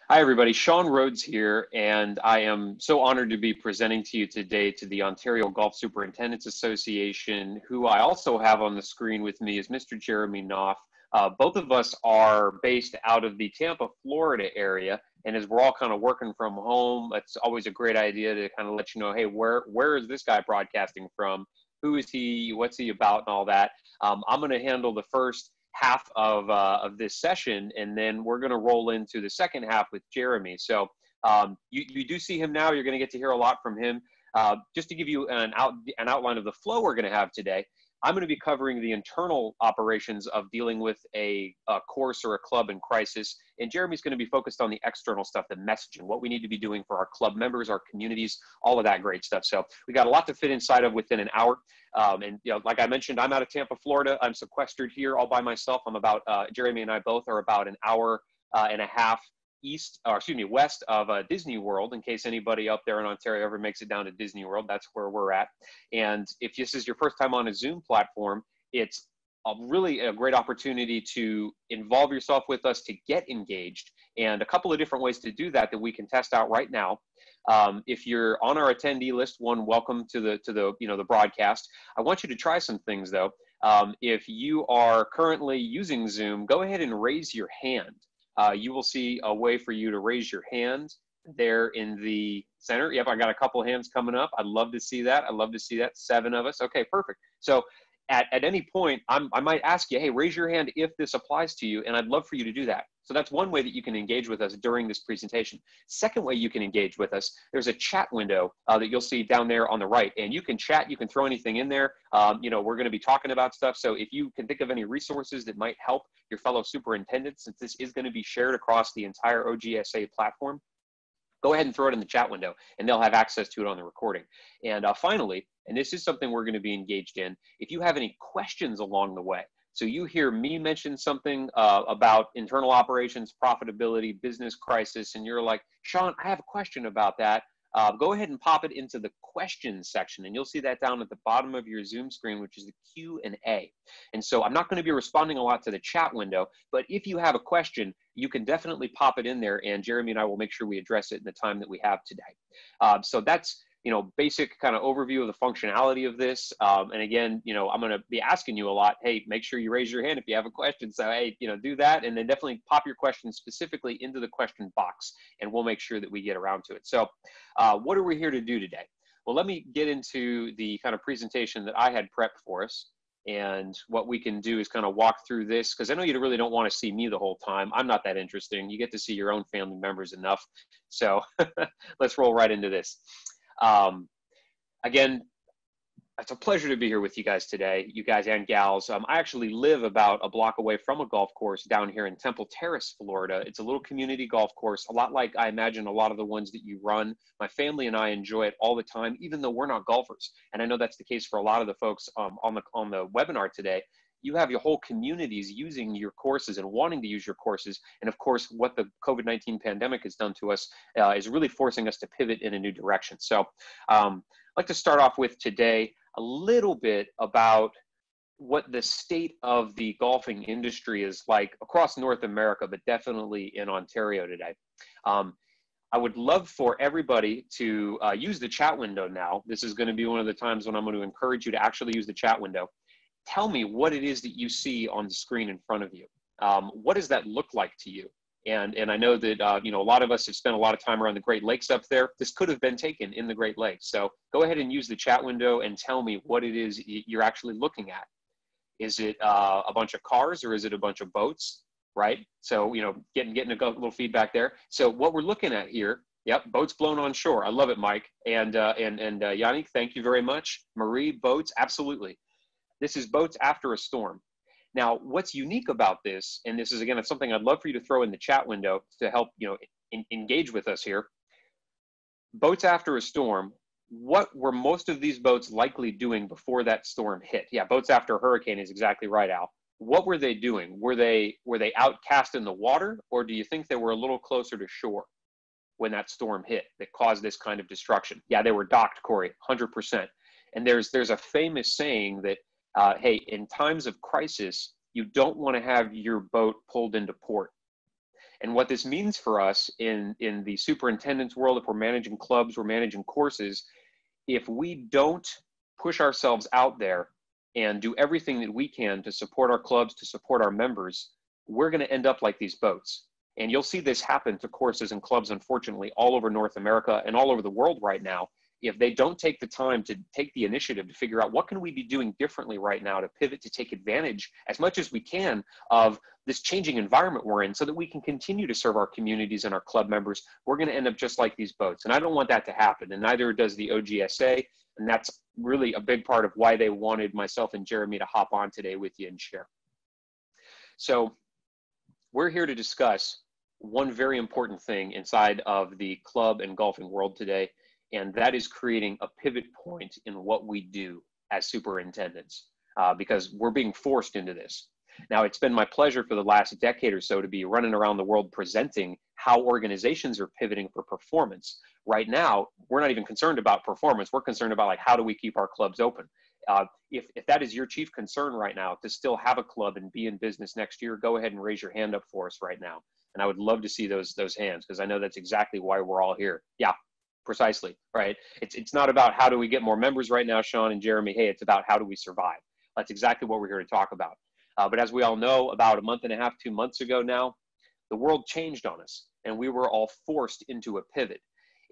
Hi, everybody. Shawn Rhodes here, and I am so honored to be presenting to you today to the Ontario Golf Superintendents Association. Who I also have on the screen with me is Mr. Jeremy Knauff. Both of us are based out of the Tampa, Florida area, and as we're all kind of working from home, it's always a great idea to kind of let you know, hey, where is this guy broadcasting from? Who is he? What's he about? And all that. I'm going to handle the first half of this session, and then we're going to roll into the second half with Jeremy. So you do see him now. You're going to get to hear a lot from him. Just to give you an outline of the flow we're going to have today, I'm going to be covering the internal operations of dealing with a course or a club in crisis, and Jeremy's going to be focused on the external stuff, the messaging, what we need to be doing for our club members, our communities, all of that great stuff. So we got a lot to fit inside of within an hour. And like I mentioned, I'm out of Tampa, Florida. I'm sequestered here all by myself. I'm about Jeremy and I both are about an hour and a half west of Disney World, in case anybody up there in Ontario ever makes it down to Disney World. That's where we're at. And if this is your first time on a Zoom platform, it's really a great opportunity to involve yourself with us, to get engaged, and a couple of different ways to do that we can test out right now. If you're on our attendee list, welcome to the broadcast. I want you to try some things though. If you are currently using Zoom, go ahead and raise your hand. You will see a way for you to raise your hand there in the center. Yep, I got a couple of hands coming up. I'd love to see that. I'd love to see that. 7 of us. Okay, perfect. So at any point, I might ask you, hey, raise your hand if this applies to you, and I'd love for you to do that. So that's one way that you can engage with us during this presentation. Second way you can engage with us, there's a chat window that you'll see down there on the right, and you can chat, you can throw anything in there. We're going to be talking about stuff, so if you can think of any resources that might help your fellow superintendents, since this is going to be shared across the entire OGSA platform, go ahead and throw it in the chat window, and they'll have access to it on the recording. And finally, and this is something we're going to be engaged in, if you have any questions along the way, so you hear me mention something about internal operations, profitability, business crisis, and you're like, Shawn, I have a question about that. Go ahead and pop it into the questions section, and you'll see that down at the bottom of your Zoom screen, which is the Q&A. And so I'm not going to be responding a lot to the chat window, but if you have a question, you can definitely pop it in there, and Jeremy and I will make sure we address it in the time that we have today. So that's basic kind of overview of the functionality of this. And again, I'm going to be asking you a lot, hey, make sure you raise your hand if you have a question. So, hey, do that. And then definitely pop your question specifically into the question box, and we'll make sure that we get around to it. So what are we here to do today? Well, let me get into the kind of presentation that I had prepped for us. And what we can do is kind of walk through this, because I know you really don't want to see me the whole time. I'm not that interesting. You get to see your own family members enough. So let's roll right into this. Again, it's a pleasure to be here with you guys today, you guys and gals. I actually live about a block away from a golf course down here in Temple Terrace, Florida. It's a little community golf course, a lot like I imagine a lot of the ones that you run. My family and I enjoy it all the time, even though we're not golfers. And I know that's the case for a lot of the folks on the webinar today. You have your whole communities using your courses and wanting to use your courses. And of course, what the COVID-19 pandemic has done to us is really forcing us to pivot in a new direction. So I'd like to start off with today a little bit about what the state of the golfing industry is like across North America, but definitely in Ontario today. I would love for everybody to use the chat window now. This is going to be one of the times when I'm going to encourage you to actually use the chat window. Tell me what it is that you see on the screen in front of you. What does that look like to you? And I know that a lot of us have spent a lot of time around the Great Lakes up there. This could have been taken in the Great Lakes. So go ahead and use the chat window and tell me what it is you're actually looking at. Is it a bunch of cars, or is it a bunch of boats? Right? So getting a little feedback there. So what we're looking at here. Yep, boats blown on shore. I love it, Mike. And Yannick, thank you very much. Marie, boats, absolutely. This is boats after a storm. Now, what's unique about this, and this is, again, it's something I'd love for you to throw in the chat window to help, engage with us here. Boats after a storm, what were most of these boats likely doing before that storm hit? Yeah, boats after a hurricane is exactly right, Al. What were they doing? Were they out cast in the water, or do you think they were a little closer to shore when that storm hit that caused this kind of destruction? Yeah, they were docked, Corey, 100%. And there's a famous saying that, hey, in times of crisis, you don't want to have your boat pulled into port. And what this means for us in the superintendent's world, if we're managing clubs, we're managing courses, if we don't push ourselves out there and do everything that we can to support our clubs, to support our members, we're going to end up like these boats. And you'll see this happen to courses and clubs, unfortunately, all over North America and all over the world right now. If they don't take the time to take the initiative to figure out what can we be doing differently right now to pivot, to take advantage as much as we can of this changing environment we're in so that we can continue to serve our communities and our club members, we're going to end up just like these boats. And I don't want that to happen. And neither does the OGSA. And that's really a big part of why they wanted myself and Jeremy to hop on today with you and share. So we're here to discuss one very important thing inside of the club and golfing world today, and that is creating a pivot point in what we do as superintendents, because we're being forced into this. Now, it's been my pleasure for the last decade or so to be running around the world presenting how organizations are pivoting for performance. Right now, we're not even concerned about performance. We're concerned about, like, how do we keep our clubs open? If that is your chief concern right now, to still have a club and be in business next year, go ahead and raise your hand up for us right now. And I would love to see those hands, because I know that's exactly why we're all here. Yeah, precisely, right? It's not about how do we get more members right now, Shawn and Jeremy. Hey, it's about how do we survive. That's exactly what we're here to talk about. But as we all know, about a month and a half, 2 months ago now, the world changed on us, and we were all forced into a pivot.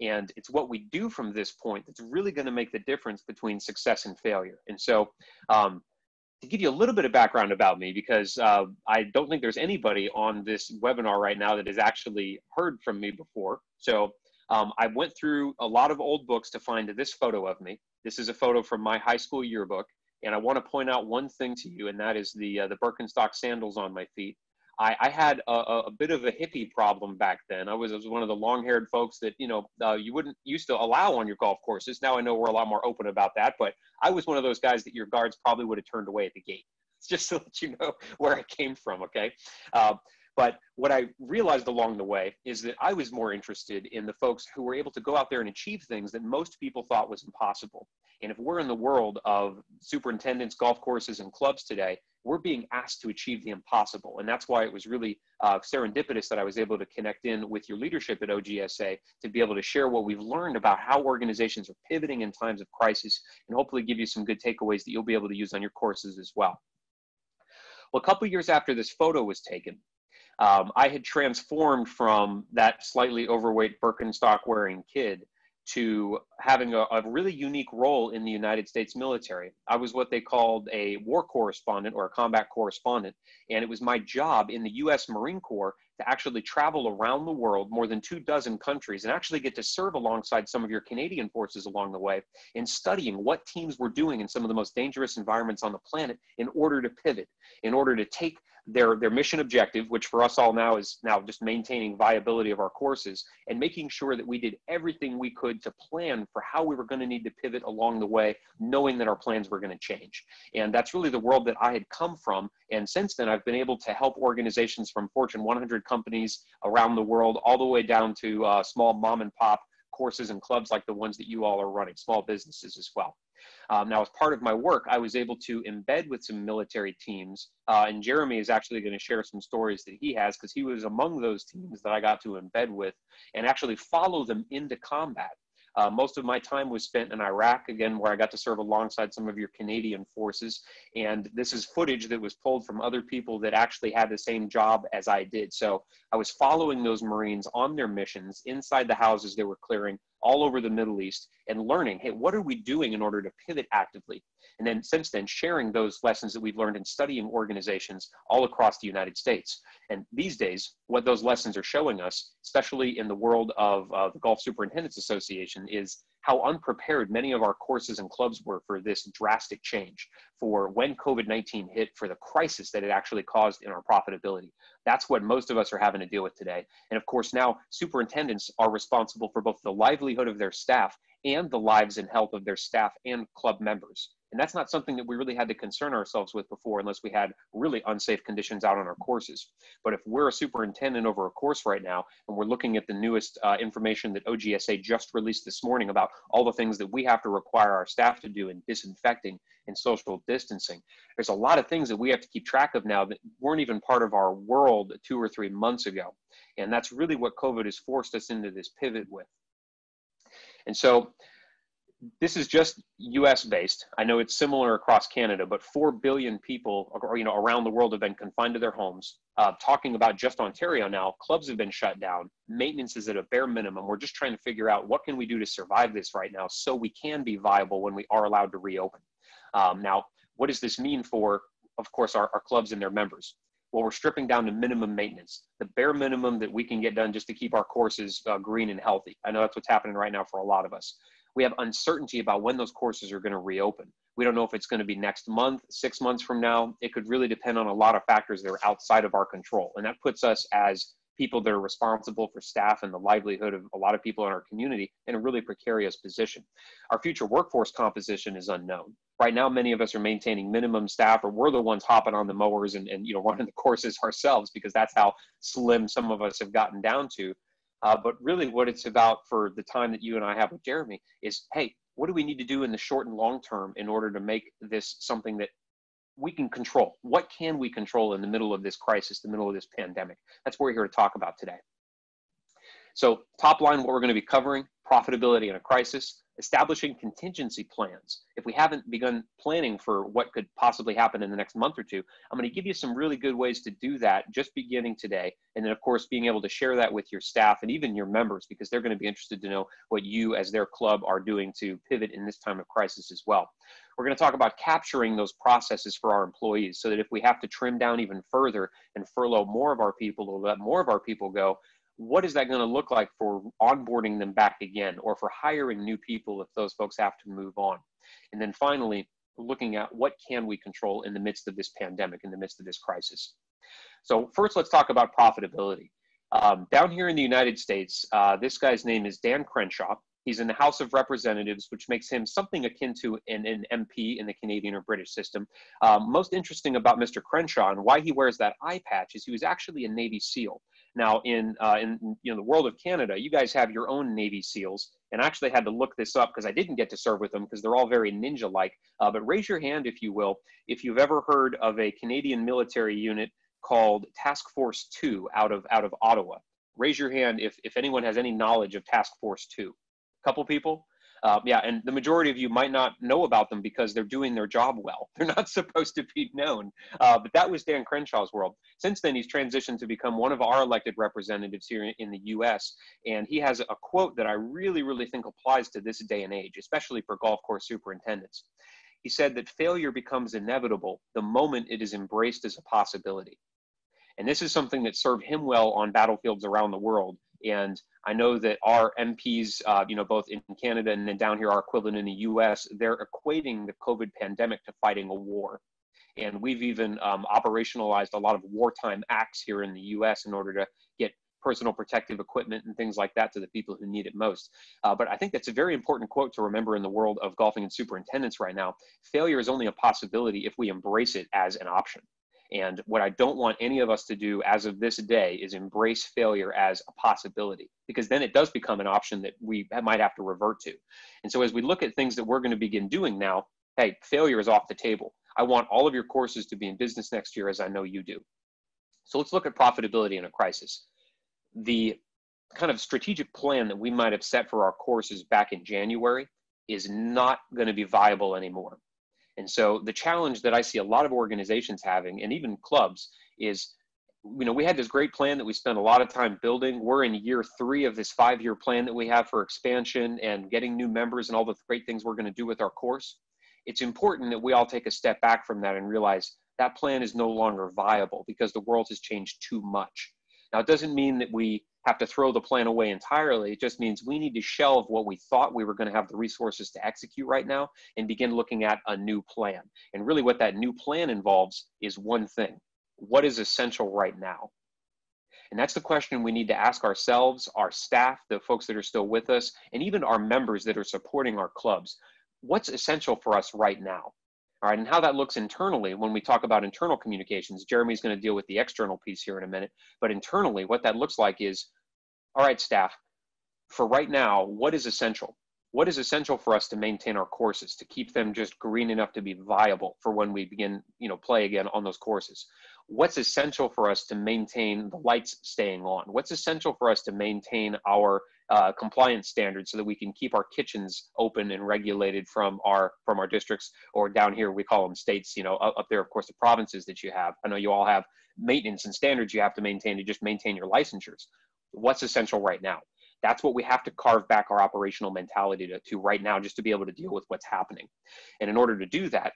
And it's what we do from this point that's really going to make the difference between success and failure. And so, to give you a little bit of background about me, because I don't think there's anybody on this webinar right now that has actually heard from me before. So I went through a lot of old books to find this photo of me. This is a photo from my high school yearbook. And I want to point out one thing to you, and that is the Birkenstock sandals on my feet. I had a bit of a hippie problem back then. I was one of the long-haired folks that, you wouldn't used to allow on your golf courses. Now I know we're a lot more open about that, but I was one of those guys that your guards probably would have turned away at the gate. It's just so that you know where I came from, okay? But what I realized along the way is that I was more interested in the folks who were able to go out there and achieve things that most people thought was impossible. And if we're in the world of superintendents, golf courses, and clubs today, we're being asked to achieve the impossible. And that's why it was really serendipitous that I was able to connect in with your leadership at OGSA to be able to share what we've learned about how organizations are pivoting in times of crisis, and hopefully give you some good takeaways that you'll be able to use on your courses as well. Well, a couple years after this photo was taken, I had transformed from that slightly overweight Birkenstock wearing kid to having a really unique role in the United States military. I was what they called a war correspondent or a combat correspondent, and it was my job in the US Marine Corps to actually travel around the world, more than 24 countries, and actually get to serve alongside some of your Canadian forces along the way in studying what teams were doing in some of the most dangerous environments on the planet in order to pivot, in order to take their mission objective, which for us all now is just maintaining viability of our courses, and making sure that we did everything we could to plan for how we were going to need to pivot along the way, knowing that our plans were going to change. And that's really the world that I had come from. And since then, I've been able to help organizations from Fortune 100 companies around the world, all the way down to small mom and pop courses and clubs like the ones that you all are running, small businesses as well. Now, as part of my work, I was able to embed with some military teams, and Jeremy is actually going to share some stories that he has, because he was among those teams that I got to embed with and actually follow them into combat. Most of my time was spent in Iraq, again, where I got to serve alongside some of your Canadian forces. And this is footage that was pulled from other people that actually had the same job as I did. So I was following those Marines on their missions inside the houses they were clearing all over the Middle East and learning, hey, what are we doing in order to pivot actively? And then since then, sharing those lessons that we've learned in studying organizations all across the United States. And these days, what those lessons are showing us, especially in the world of the Golf Superintendents Association, is how unprepared many of our courses and clubs were for this drastic change, for when COVID-19 hit, for the crisis that it actually caused in our profitability. That's what most of us are having to deal with today. And of course, now superintendents are responsible for both the livelihood of their staff and the lives and health of their staff and club members. And that's not something that we really had to concern ourselves with before unless we had really unsafe conditions out on our courses. But if we're a superintendent over a course right now, and we're looking at the newest information that OGSA just released this morning about all the things that we have to require our staff to do in disinfecting and social distancing, there's a lot of things that we have to keep track of now that weren't even part of our world 2 or 3 months ago. And that's really what COVID has forced us into this pivot with. And so this is just US based. I know it's similar across Canada, but 4 billion people around the world have been confined to their homes. Talking about just Ontario now, clubs have been shut down. Maintenance is at a bare minimum. We're just trying to figure out what can we do to survive this right now so we can be viable when we are allowed to reopen. Now, what does this mean for, of course, our clubs and their members? Well, we're stripping down to minimum maintenance, the bare minimum that we can get done just to keep our courses green and healthy. I know that's what's happening right now for a lot of us. We have uncertainty about when those courses are going to reopen. We don't know if it's going to be next month, 6 months from now. It could really depend on a lot of factors that are outside of our control. And that puts us as people that are responsible for staff and the livelihood of a lot of people in our community in a really precarious position. Our future workforce composition is unknown. Right now, many of us are maintaining minimum staff, or we're the ones hopping on the mowers and running the courses ourselves because that's how slim some of us have gotten down to. But really what it's about for the time that you and I have with Jeremy is, hey, what do we need to do in the short and long term in order to make this something that we can control? What can we control in the middle of this crisis, the middle of this pandemic? That's what we're here to talk about today. So top line, what we're going to be covering: profitability in a crisis, establishing contingency plans. If we haven't begun planning for what could possibly happen in the next month or two, I'm going to give you some really good ways to do that just beginning today. And then, of course, being able to share that with your staff and even your members, because they're going to be interested to know what you as their club are doing to pivot in this time of crisis as well. We're going to talk about capturing those processes for our employees so that if we have to trim down even further and furlough more of our people or let more of our people go, what is that going to look like for onboarding them back again, or for hiring new people if those folks have to move on? And then finally, looking at what can we control in the midst of this pandemic, in the midst of this crisis. So first, let's talk about profitability. Down here in the United States, this guy's name is Dan Crenshaw. He's in the House of Representatives, which makes him something akin to an MP in the Canadian or British system. Most interesting about Mr. Crenshaw and why he wears that eye patch is he was actually a Navy SEAL. Now, in the world of Canada, you guys have your own Navy SEALs, and I actually had to look this up because I didn't get to serve with them because they're all very ninja-like. But raise your hand, if you will, if you've ever heard of a Canadian military unit called Task Force 2 out of Ottawa. Raise your hand if anyone has any knowledge of Task Force 2. Couple people? Yeah, and the majority of you might not know about them because they're doing their job well. They're not supposed to be known. But that was Dan Crenshaw's world. Since then, he's transitioned to become one of our elected representatives here in the US. And he has a quote that I really, really think applies to this day and age, especially for golf course superintendents. He said that failure becomes inevitable the moment it is embraced as a possibility. And this is something that served him well on battlefields around the world. And I know that our MPs, both in Canada and then down here, our equivalent in the US, they're equating the COVID pandemic to fighting a war. And we've even operationalized a lot of wartime acts here in the US in order to get personal protective equipment and things like that to the people who need it most. But I think that's a very important quote to remember in the world of golfing and superintendents right now. Failure is only a possibility if we embrace it as an option. And what I don't want any of us to do as of this day is embrace failure as a possibility, because then it does become an option that we might have to revert to. And so as we look at things that we're going to begin doing now, hey, failure is off the table. I want all of your courses to be in business next year, as I know you do. So let's look at profitability in a crisis. The kind of strategic plan that we might have set for our courses back in January is not going to be viable anymore. And so the challenge that I see a lot of organizations having, and even clubs, is, we had this great plan that we spent a lot of time building. We're in year 3 of this 5-year plan that we have for expansion and getting new members and all the great things we're going to do with our course. It's important that we all take a step back from that and realize that plan is no longer viable because the world has changed too much. Now, it doesn't mean that we have to throw the plan away entirely. It just means we need to shelve what we thought we were going to have the resources to execute right now and begin looking at a new plan. And really what that new plan involves is one thing: what is essential right now? And that's the question we need to ask ourselves, our staff, the folks that are still with us, and even our members that are supporting our clubs. What's essential for us right now? All right, and how that looks internally when we talk about internal communications, Jeremy's going to deal with the external piece here in a minute, but internally, what that looks like is, all right, staff, for right now, what is essential? What is essential for us to maintain our courses, to keep them just green enough to be viable for when we begin, play again on those courses? What's essential for us to maintain the lights staying on? What's essential for us to maintain our compliance standards so that we can keep our kitchens open and regulated from our districts, or down here we call them states, up there, of course, the provinces that you have. I know you all have maintenance and standards you have to maintain to just maintain your licensures. What's essential right now? That's what we have to carve back our operational mentality to right now, just to be able to deal with what's happening. And in order to do that,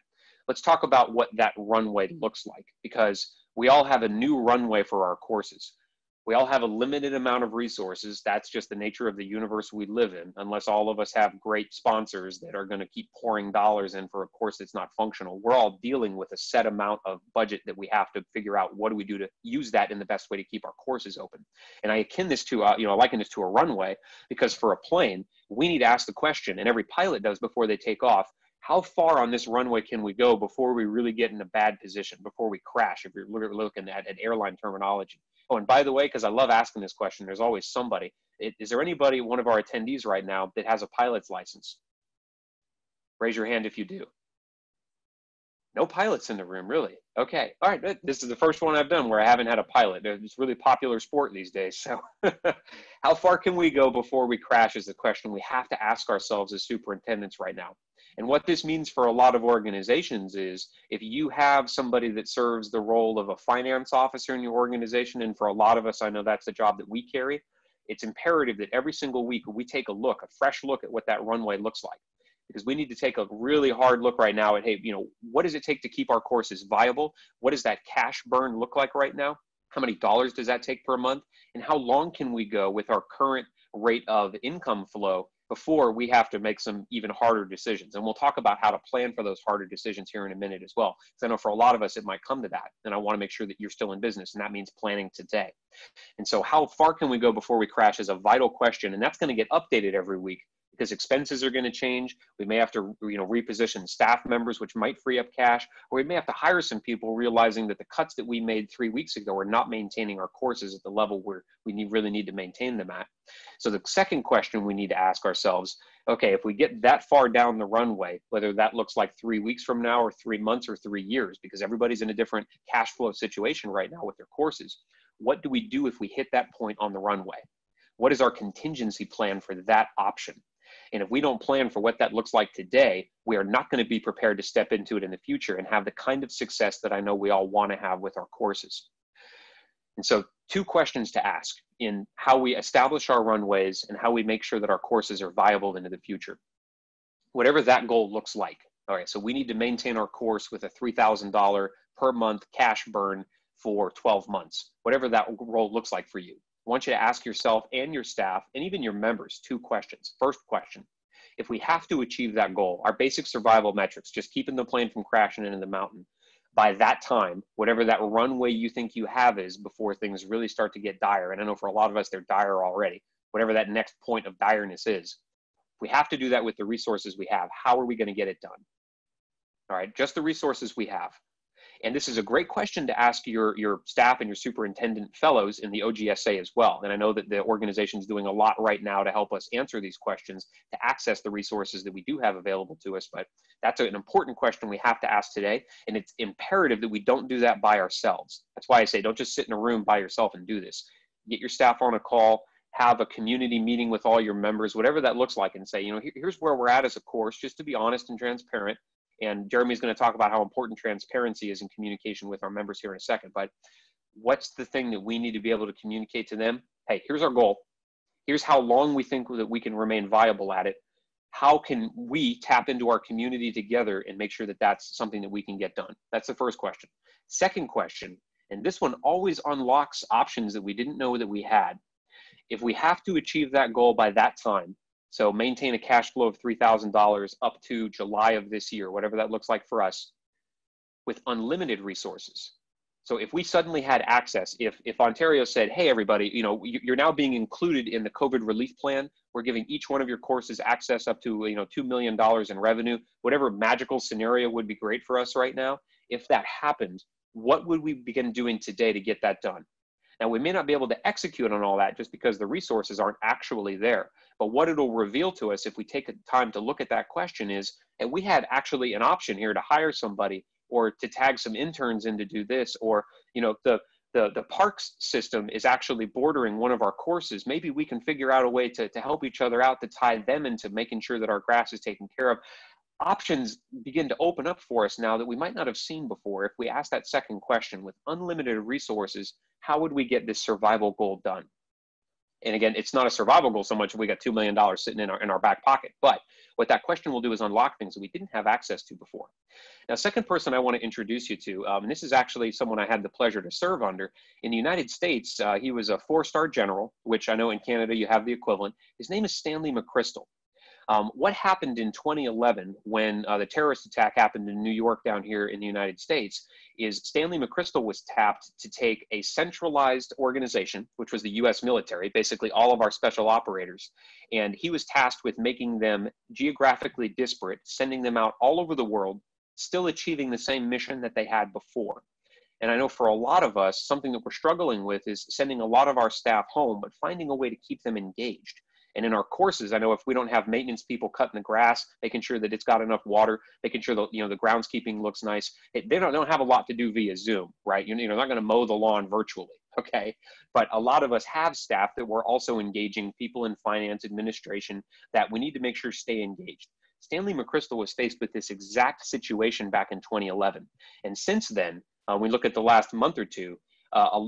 let's talk about what that runway looks like, because we all have a new runway for our courses. We all have a limited amount of resources. That's just the nature of the universe we live in, unless all of us have great sponsors that are going to keep pouring dollars in for a course that's not functional. We're all dealing with a set amount of budget that we have to figure out what do we do to use that in the best way to keep our courses open. And I akin this to, I liken this to a runway, because for a plane, we need to ask the question, and every pilot does before they take off, how far on this runway can we go before we really get in a bad position, before we crash, if you're looking at airline terminology. Oh, and by the way, because I love asking this question, there's always somebody. Is there anybody, one of our attendees right now, that has a pilot's license? Raise your hand if you do. No pilots in the room, really? Okay, all right, this is the first one I've done where I haven't had a pilot. It's a really popular sport these days, so how far can we go before we crash is the question we have to ask ourselves as superintendents right now. And what this means for a lot of organizations is, if you have somebody that serves the role of a finance officer in your organization, and for a lot of us, I know that's the job that we carry, it's imperative that every single week we take a fresh look at what that runway looks like. Because we need to take a really hard look right now at, hey, what does it take to keep our courses viable? What does that cash burn look like right now? How many dollars does that take per month? And how long can we go with our current rate of income flow before we have to make some even harder decisions? And we'll talk about how to plan for those harder decisions here in a minute as well. So I know for a lot of us, it might come to that. And I want to make sure that you're still in business. And that means planning today. And so how far can we go before we crash is a vital question. And that's going to get updated every week, because expenses are going to change. We may have to reposition staff members, which might free up cash, or we may have to hire some people, realizing that the cuts that we made 3 weeks ago are not maintaining our courses at the level where we really need to maintain them at. So the second question we need to ask ourselves, okay, if we get that far down the runway, whether that looks like 3 weeks from now or 3 months or 3 years, because everybody's in a different cash flow situation right now with their courses, what do we do if we hit that point on the runway? What is our contingency plan for that option? And if we don't plan for what that looks like today, we are not going to be prepared to step into it in the future and have the kind of success that I know we all want to have with our courses. And so 2 questions to ask in how we establish our runways and how we make sure that our courses are viable into the future. Whatever that goal looks like. All right, so we need to maintain our course with a $3,000 per month cash burn for 12 months, whatever that role looks like for you. I want you to ask yourself and your staff and even your members 2 questions. First question, if we have to achieve that goal, our basic survival metrics, just keeping the plane from crashing into the mountain, by that time, whatever that runway you think you have is before things really start to get dire, and I know for a lot of us, they're dire already, whatever that next point of direness is, we have to do that with the resources we have. How are we going to get it done? All right, just the resources we have. And this is a great question to ask your staff and your superintendent fellows in the OGSA as well. And I know that the organization is doing a lot right now to help us answer these questions, to access the resources that we do have available to us. But that's an important question we have to ask today. And it's imperative that we don't do that by ourselves. That's why I say, don't just sit in a room by yourself and do this. Get your staff on a call, have a community meeting with all your members, whatever that looks like, and say, here's where we're at as a course, just to be honest and transparent. And Jeremy's going to talk about how important transparency is in communication with our members here in a second. But what's the thing that we need to be able to communicate to them? Hey, here's our goal. Here's how long we think that we can remain viable at it. How can we tap into our community together and make sure that that's something that we can get done? That's the first question. Second question, and this one always unlocks options that we didn't know that we had. If we have to achieve that goal by that time, so maintain a cash flow of $3,000 up to July of this year, whatever that looks like for us, with unlimited resources. So if we suddenly had access, if Ontario said, hey, everybody, you're now being included in the COVID relief plan. We're giving each one of your courses access up to, $2 million in revenue, whatever magical scenario would be great for us right now. If that happened, what would we begin doing today to get that done? Now, we may not be able to execute on all that just because the resources aren't actually there. But what it'll reveal to us if we take the time to look at that question is, and we had actually an option here to hire somebody or to tag some interns in to do this, or the parks system is actually bordering one of our courses. Maybe we can figure out a way to help each other out, to tie them into making sure that our grass is taken care of. Options begin to open up for us now that we might not have seen before. If we ask that second question, with unlimited resources, how would we get this survival goal done? And again, it's not a survival goal so much if we got $2 million sitting in our back pocket. But what that question will do is unlock things that we didn't have access to before. Now, second person I want to introduce you to, and this is actually someone I had the pleasure to serve under. In the United States, he was a 4-star general, which I know in Canada you have the equivalent. His name is Stanley McChrystal. What happened in 2011 when the terrorist attack happened in New York down here in the United States is Stanley McChrystal was tapped to take a centralized organization, which was the US military, basically all of our special operators, and he was tasked with making them geographically disparate, sending them out all over the world, still achieving the same mission that they had before. And I know for a lot of us, something that we're struggling with is sending a lot of our staff home, but finding a way to keep them engaged. And in our courses, I know if we don't have maintenance people cutting the grass, making sure that it's got enough water, making sure that the groundskeeping looks nice, they don't have a lot to do via Zoom, right? You're not going to mow the lawn virtually, okay? But a lot of us have staff that we're also engaging, people in finance, administration, that we need to make sure stay engaged. Stanley McChrystal was faced with this exact situation back in 2011. And since then, we look at the last month or two,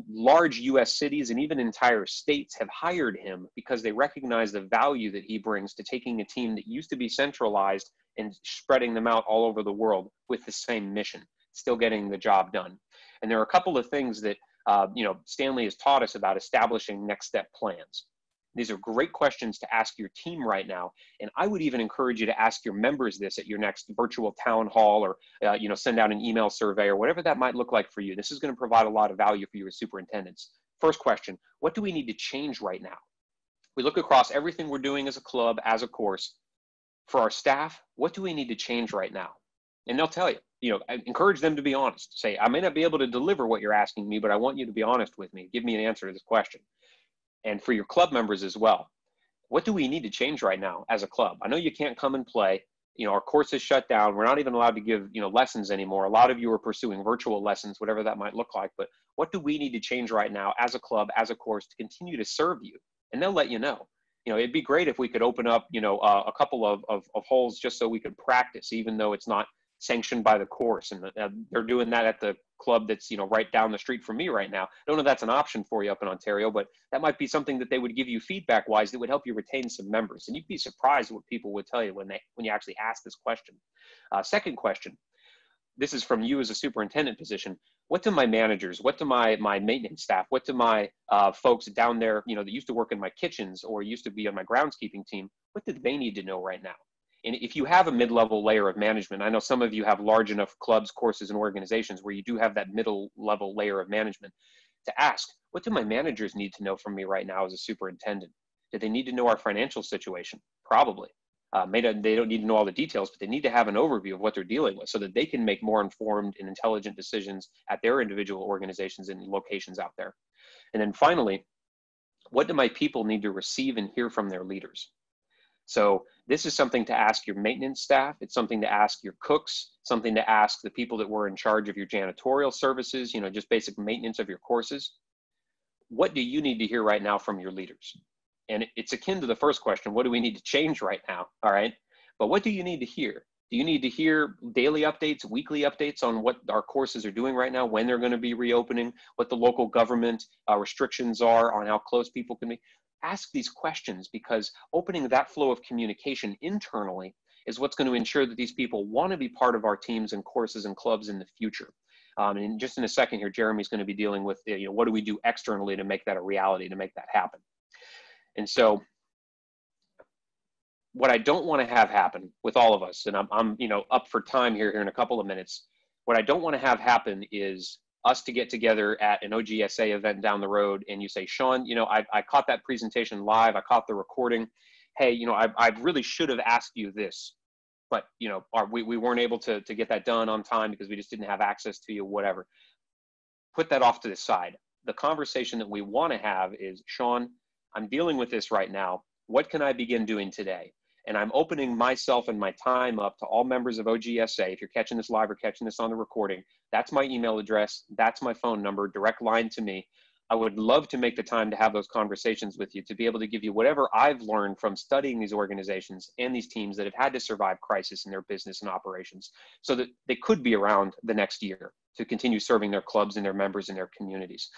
large US cities and even entire states have hired him because they recognize the value that he brings to taking a team that used to be centralized and spreading them out all over the world with the same mission, still getting the job done. And there are a couple of things that Stanley has taught us about establishing next step plans. These are great questions to ask your team right now. And I would even encourage you to ask your members this at your next virtual town hall, or send out an email survey or whatever that might look like for you. This is going to provide a lot of value for you as superintendents. First question, what do we need to change right now? We look across everything we're doing as a club, as a course. For our staff, what do we need to change right now? And they'll tell you, encourage them to be honest. Say, I may not be able to deliver what you're asking me, but I want you to be honest with me. Give me an answer to this question. And for your club members as well, what do we need to change right now as a club? I know you can't come and play. Our course is shut down. We're not even allowed to give, lessons anymore. A lot of you are pursuing virtual lessons, whatever that might look like. But what do we need to change right now as a club, as a course, to continue to serve you? And they'll let you know. It'd be great if we could open up, a couple of holes just so we could practice, even though it's not sanctioned by the course. And they're doing that at the club that's right down the street from me right now. I don't know if that's an option for you up in Ontario, but that might be something that they would give you feedback wise that would help you retain some members. And you'd be surprised what people would tell you when you actually ask this question. Second question, this is from you as a superintendent position. What do my managers, what do my maintenance staff, what do my folks down there, that used to work in my kitchens or used to be on my groundskeeping team, what do they need to know right now? And if you have a mid-level layer of management, I know some of you have large enough clubs, courses, and organizations where you do have that middle-level layer of management, to ask, what do my managers need to know from me right now as a superintendent? Do they need to know our financial situation? Probably. They don't need to know all the details, but they need to have an overview of what they're dealing with so that they can make more informed and intelligent decisions at their individual organizations and locations out there. And then finally, what do my people need to receive and hear from their leaders? So this is something to ask your maintenance staff. It's something to ask your cooks, something to ask the people that were in charge of your janitorial services, just basic maintenance of your courses. What do you need to hear right now from your leaders? And it's akin to the first question, what do we need to change right now? All right. But what do you need to hear? Do you need to hear daily updates, weekly updates on what our courses are doing right now, when they're going to be reopening, what the local government restrictions are on how close people can be? Ask these questions, because opening that flow of communication internally is what's going to ensure that these people want to be part of our teams and courses and clubs in the future. And just in a second here, Jeremy's going to be dealing with, what do we do externally to make that a reality, to make that happen? And so what I don't want to have happen with all of us, and I'm up for time here in a couple of minutes, what I don't want to have happen is us to get together at an OGSA event down the road and you say, Shawn, you know, I caught that presentation live, I caught the recording. Hey, you know, I really should have asked you this, but, you know, we weren't able to get that done on time because we just didn't have access to you, whatever. Put that off to the side. The conversation that we want to have is, Shawn, I'm dealing with this right now. What can I begin doing today? And I'm opening myself and my time up to all members of OGSA. If you're catching this live or catching this on the recording, that's my email address. That's my phone number, direct line to me. I would love to make the time to have those conversations with you, to be able to give you whatever I've learned from studying these organizations and these teams that have had to survive crisis in their business and operations, so that they could be around the next year to continue serving their clubs and their members and their communities.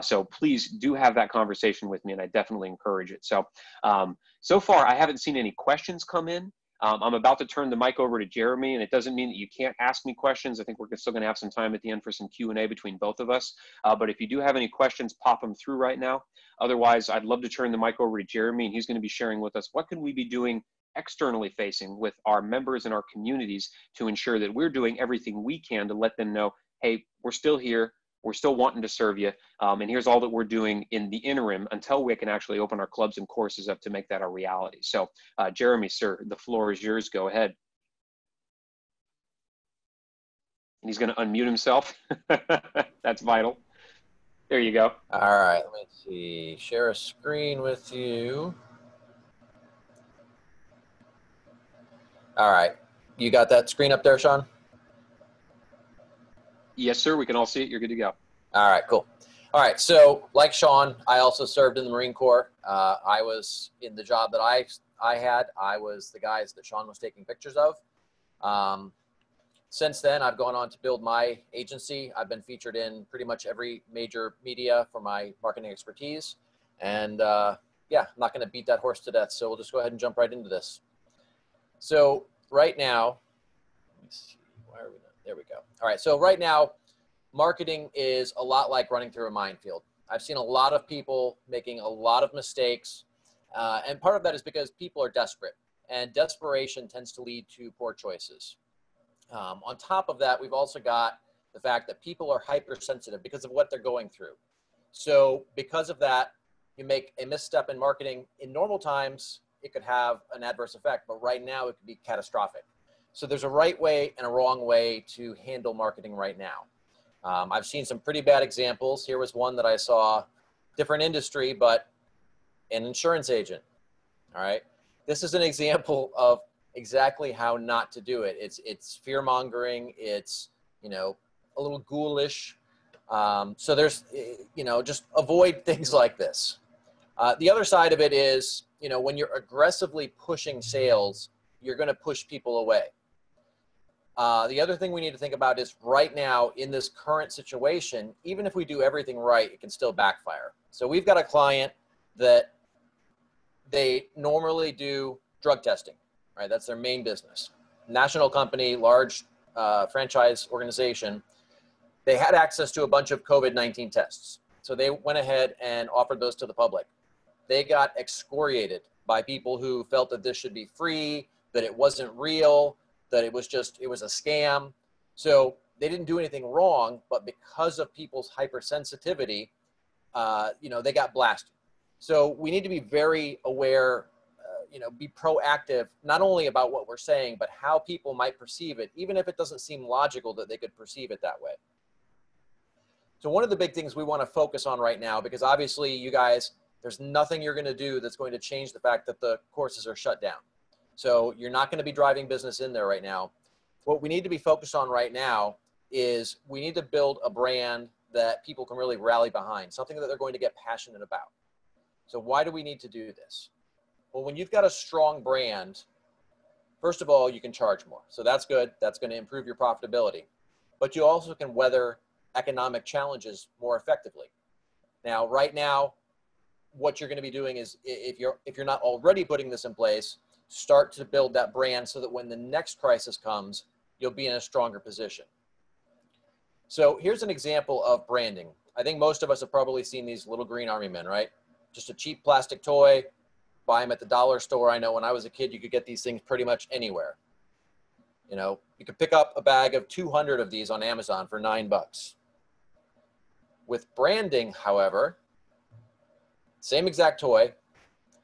So please do have that conversation with me, and I definitely encourage it. So, so far, I haven't seen any questions come in. I'm about to turn the mic over to Jeremy, and it doesn't mean that you can't ask me questions. I think we're still going to have some time at the end for some Q&A between both of us. But if you do have any questions, pop them through right now. Otherwise, I'd love to turn the mic over to Jeremy, and he's going to be sharing with us what can we be doing externally facing with our members and our communities to ensure that we're doing everything we can to let them know, hey, we're still here. We're still wanting to serve you. And here's all that we're doing in the interim until we can actually open our clubs and courses up to make that a reality. So Jeremy, sir, the floor is yours. Go ahead. And he's going to unmute himself. That's vital. There you go. All right, let me see. Share a screen with you. All right. You got that screen up there, Shawn? Yes, sir. We can all see it. You're good to go. All right, cool. All right, so like Shawn, I also served in the Marine Corps. I was in the job that I had. I was the guys that Shawn was taking pictures of. Since then, I've gone on to build my agency. I've been featured in pretty much every major media for my marketing expertise. And yeah, I'm not going to beat that horse to death. So we'll just go ahead and jump right into this. So right now, let me see, why are we not? There we go. All right, so right now, marketing is a lot like running through a minefield. I've seen a lot of people making a lot of mistakes. And part of that is because people are desperate. And desperation tends to lead to poor choices. On top of that, we've also got the fact that people are hypersensitive because of what they're going through. So because of that, you make a misstep in marketing. In normal times, it could have an adverse effect, but right now it could be catastrophic. So there's a right way and a wrong way to handle marketing right now. I've seen some pretty bad examples. Here was one that I saw, different industry, but an insurance agent. All right. This is an example of exactly how not to do it. It's fear mongering. It's, you know, a little ghoulish. So there's, you know, just avoid things like this. The other side of it is, you know, when you're aggressively pushing sales, you're going to push people away. The other thing we need to think about is right now in this current situation, even if we do everything right, it can still backfire. So we've got a client that they normally do drug testing, right? That's their main business. National company, large franchise organization. They had access to a bunch of COVID-19 tests. So they went ahead and offered those to the public. They got excoriated by people who felt that this should be free, that it wasn't real, that it was a scam. So they didn't do anything wrong, but because of people's hypersensitivity, you know, they got blasted. So we need to be very aware, you know, be proactive, not only about what we're saying, but how people might perceive it, even if it doesn't seem logical that they could perceive it that way. So one of the big things we want to focus on right now, because obviously you guys, there's nothing you're going to do that's going to change the fact that the courses are shut down. So you're not going to be driving business in there right now. What we need to be focused on right now is we need to build a brand that people can really rally behind, something that they're going to get passionate about. So why do we need to do this? Well, when you've got a strong brand, first of all, you can charge more. So that's good. That's going to improve your profitability. But you also can weather economic challenges more effectively. Now, right now, what you're going to be doing is, if you're not already putting this in place, start to build that brand so that when the next crisis comes, you'll be in a stronger position. So here's an example of branding. I think most of us have probably seen these little green army men, right? Just a cheap plastic toy, buy them at the dollar store. I know when I was a kid, you could get these things pretty much anywhere. You know, you could pick up a bag of 200 of these on Amazon for $9. With branding, however, same exact toy,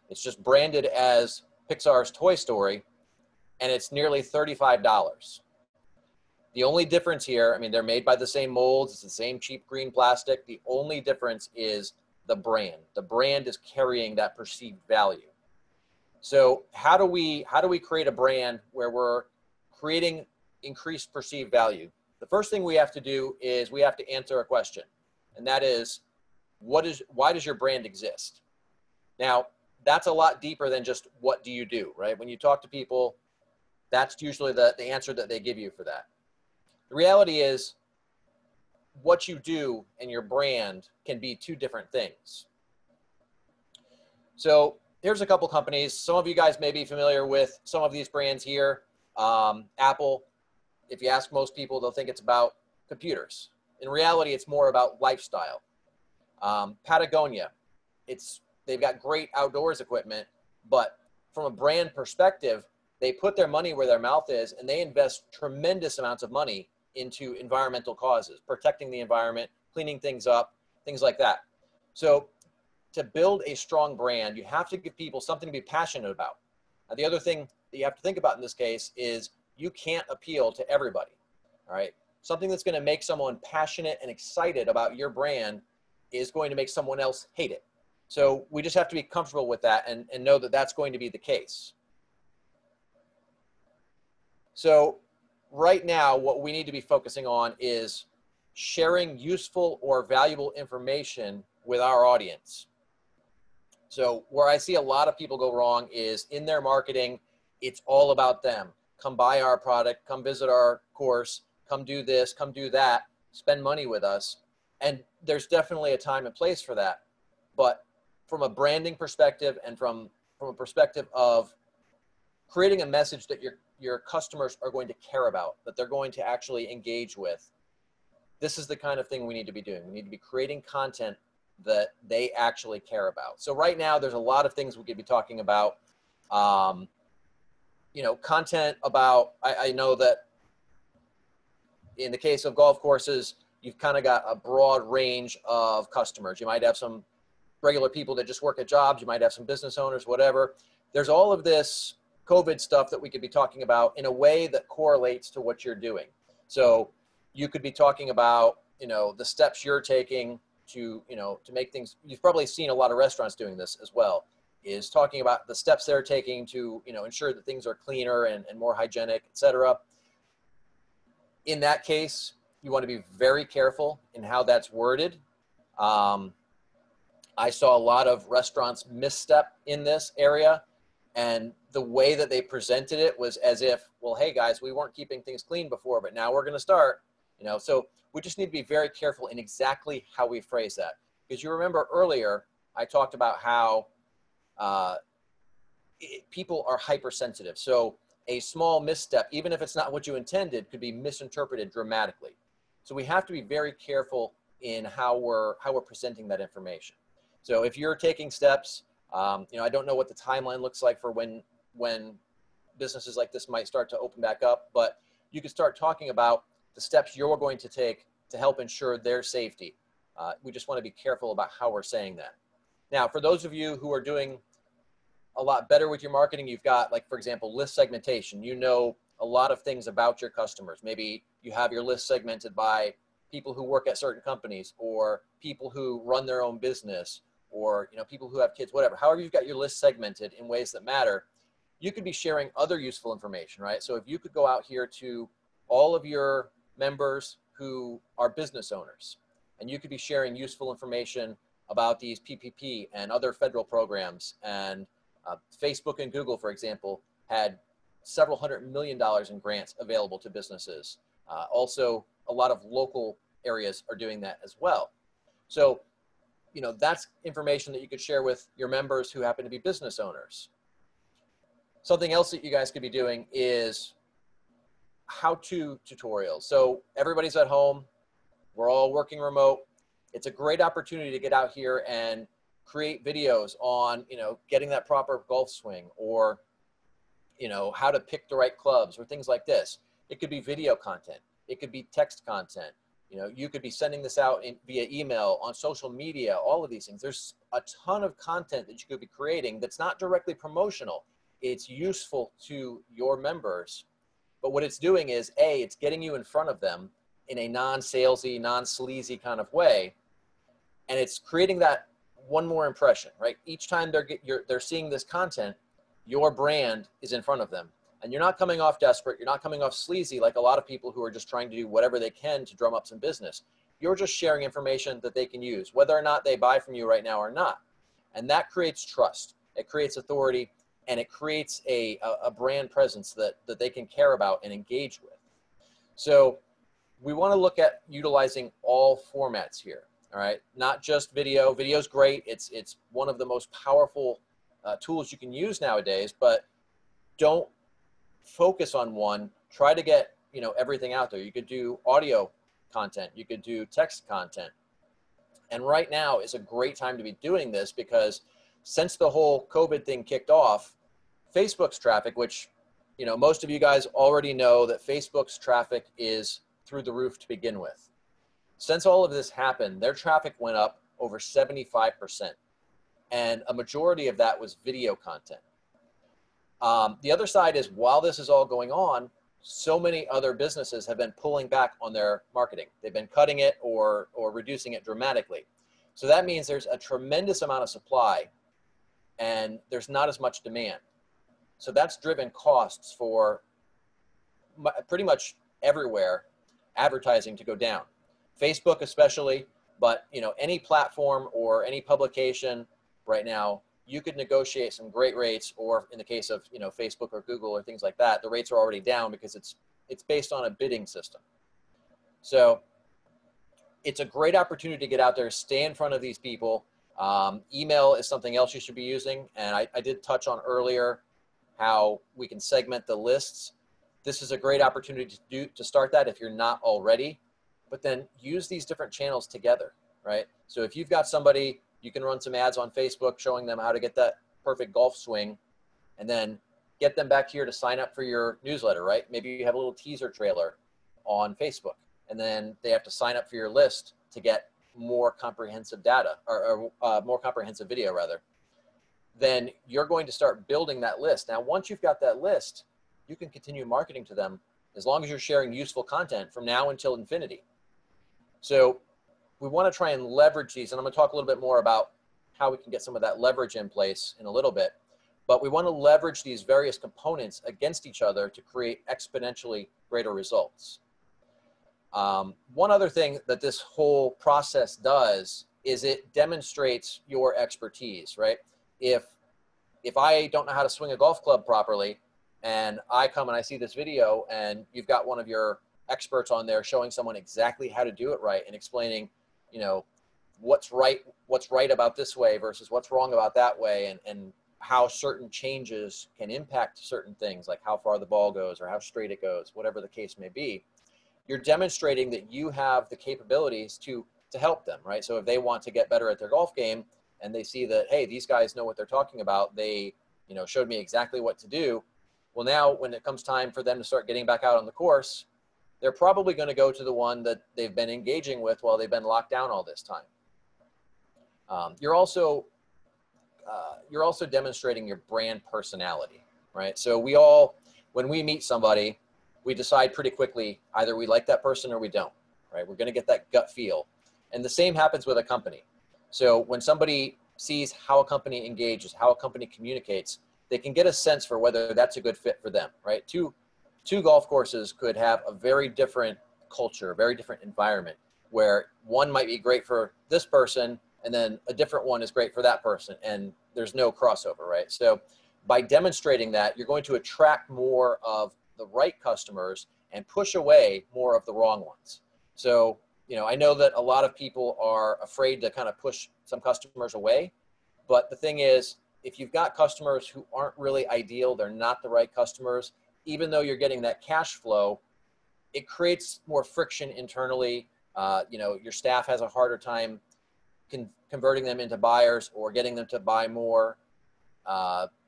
it's just branded as Pixar's Toy Story, and it's nearly $35. The only difference here, I mean, they're made by the same molds, it's the same cheap green plastic. The only difference is the brand. The brand is carrying that perceived value. So how do we create a brand where we're creating increased perceived value? The first thing we have to do is we have to answer a question, and that is, why does your brand exist? Now, that's a lot deeper than just what do you do, right? When you talk to people, that's usually the answer that they give you for that. The reality is, what you do and your brand can be two different things. So here's a couple companies. Some of you guys may be familiar with some of these brands here. Apple, if you ask most people, they'll think it's about computers. In reality, it's more about lifestyle. Patagonia, they've got great outdoors equipment, but from a brand perspective, they put their money where their mouth is, and they invest tremendous amounts of money into environmental causes, protecting the environment, cleaning things up, things like that. So to build a strong brand, you have to give people something to be passionate about. Now, the other thing that you have to think about in this case is you can't appeal to everybody, all right? Something that's going to make someone passionate and excited about your brand is going to make someone else hate it. So we just have to be comfortable with that and know that that's going to be the case. So right now, what we need to be focusing on is sharing useful or valuable information with our audience. So where I see a lot of people go wrong is in their marketing, it's all about them. Come buy our product, come visit our course, come do this, come do that, spend money with us. And there's definitely a time and place for that. But from a branding perspective and from a perspective of creating a message that your customers are going to care about, that they're going to actually engage with, this is the kind of thing we need to be doing. We need to be creating content that they actually care about. So right now, there's a lot of things we could be talking about. Content about, I know that in the case of golf courses, you've kind of got a broad range of customers. You might have some regular people that just work at jobs. You might have some business owners, whatever. There's all of this COVID stuff that we could be talking about in a way that correlates to what you're doing. So you could be talking about, the steps you're taking to make things, you've probably seen a lot of restaurants doing this as well, is talking about the steps they're taking to, ensure that things are cleaner and more hygienic, et cetera. In that case, you want to be very careful in how that's worded. I saw a lot of restaurants misstep in this area, and the way that they presented it was as if, well, hey guys, we weren't keeping things clean before, but now we're going to start, so we just need to be very careful in exactly how we phrase that. Because you remember earlier, I talked about how people are hypersensitive. So a small misstep, even if it's not what you intended, could be misinterpreted dramatically. So we have to be very careful in how we're presenting that information. So if you're taking steps, I don't know what the timeline looks like for when businesses like this might start to open back up, but you could start talking about the steps you're going to take to help ensure their safety. We just want to be careful about how we're saying that. Now, for those of you who are doing a lot better with your marketing, you've got, like, for example, list segmentation. You know a lot of things about your customers. Maybe you have your list segmented by people who work at certain companies, or people who run their own business, or people who have kids, whatever. However, you've got your list segmented in ways that matter. You could be sharing other useful information, right? So if you could go out here to all of your members who are business owners, and you could be sharing useful information about these PPP and other federal programs. And Facebook and Google, for example, had several $100 million in grants available to businesses. Also, a lot of local areas are doing that as well. So, that's information that you could share with your members who happen to be business owners. Something else that you guys could be doing is how-to tutorials. So everybody's at home. We're all working remote. It's a great opportunity to get out here and create videos on, getting that proper golf swing, or, how to pick the right clubs, or things like this. It could be video content. It could be text content. You could be sending this out via email, on social media, all of these things. There's a ton of content that you could be creating that's not directly promotional. It's useful to your members. But what it's doing is, A, it's getting you in front of them in a non-salesy, non-sleazy kind of way. And it's creating that one more impression, right? Each time they're seeing this content, your brand is in front of them. And you're not coming off desperate. You're not coming off sleazy like a lot of people who are just trying to do whatever they can to drum up some business. You're just sharing information that they can use, whether or not they buy from you right now or not. And that creates trust. It creates authority, and it creates a brand presence that they can care about and engage with. So we want to look at utilizing all formats here, all right? Not just video. Video's great. It's one of the most powerful tools you can use nowadays, but don't focus on one. Try to get everything out there. You could do audio content, you could do text content, and right now is a great time to be doing this, because since the whole COVID thing kicked off, Facebook's traffic, which most of you guys already know that Facebook's traffic is through the roof to begin with. Since all of this happened, their traffic went up over 75%, and a majority of that was video content. The other side is, while this is all going on, so many other businesses have been pulling back on their marketing. They've been cutting it or reducing it dramatically. So that means there's a tremendous amount of supply and there's not as much demand. So that's driven costs for pretty much everywhere, advertising to go down. Facebook especially, but any platform or any publication right now, you could negotiate some great rates, or in the case of Facebook or Google or things like that, the rates are already down because it's based on a bidding system. So it's a great opportunity to get out there, stay in front of these people. Email is something else you should be using, and I did touch on earlier how we can segment the lists. This is a great opportunity to start that if you're not already, but then use these different channels together, right? So if you've got somebody, you can run some ads on Facebook showing them how to get that perfect golf swing, and then get them back here to sign up for your newsletter, right? Maybe you have a little teaser trailer on Facebook, and then they have to sign up for your list to get more comprehensive data, or more comprehensive video rather. Then you're going to start building that list. Now, once you've got that list, you can continue marketing to them as long as you're sharing useful content from now until infinity. So we want to try and leverage these, and I'm going to talk a little bit more about how we can get some of that leverage in place in a little bit, but we want to leverage these various components against each other to create exponentially greater results. One other thing that this whole process does is it demonstrates your expertise, right? If I don't know how to swing a golf club properly, and I come and I see this video and you've got one of your experts on there showing someone exactly how to do it right and explaining what's right about this way versus what's wrong about that way, and how certain changes can impact certain things, like how far the ball goes or how straight it goes, whatever the case may be. You're demonstrating that you have the capabilities to help them, right? So if they want to get better at their golf game and they see that, hey, these guys know what they're talking about, they showed me exactly what to do. Well, now when it comes time for them to start getting back out on the course, they're probably going to go to the one that they've been engaging with while they've been locked down all this time. You're also demonstrating your brand personality, right? So when we meet somebody, we decide pretty quickly, either we like that person or we don't, right? We're going to get that gut feel. And the same happens with a company. So when somebody sees how a company engages, how a company communicates, they can get a sense for whether that's a good fit for them, right? Two golf courses could have a very different culture, a very different environment, where one might be great for this person and then a different one is great for that person, and there's no crossover, right? So by demonstrating that, you're going to attract more of the right customers and push away more of the wrong ones. So, I know that a lot of people are afraid to kind of push some customers away, but the thing is, if you've got customers who aren't really ideal, they're not the right customers, even though you're getting that cash flow, it creates more friction internally. Your staff has a harder time converting them into buyers or getting them to buy more.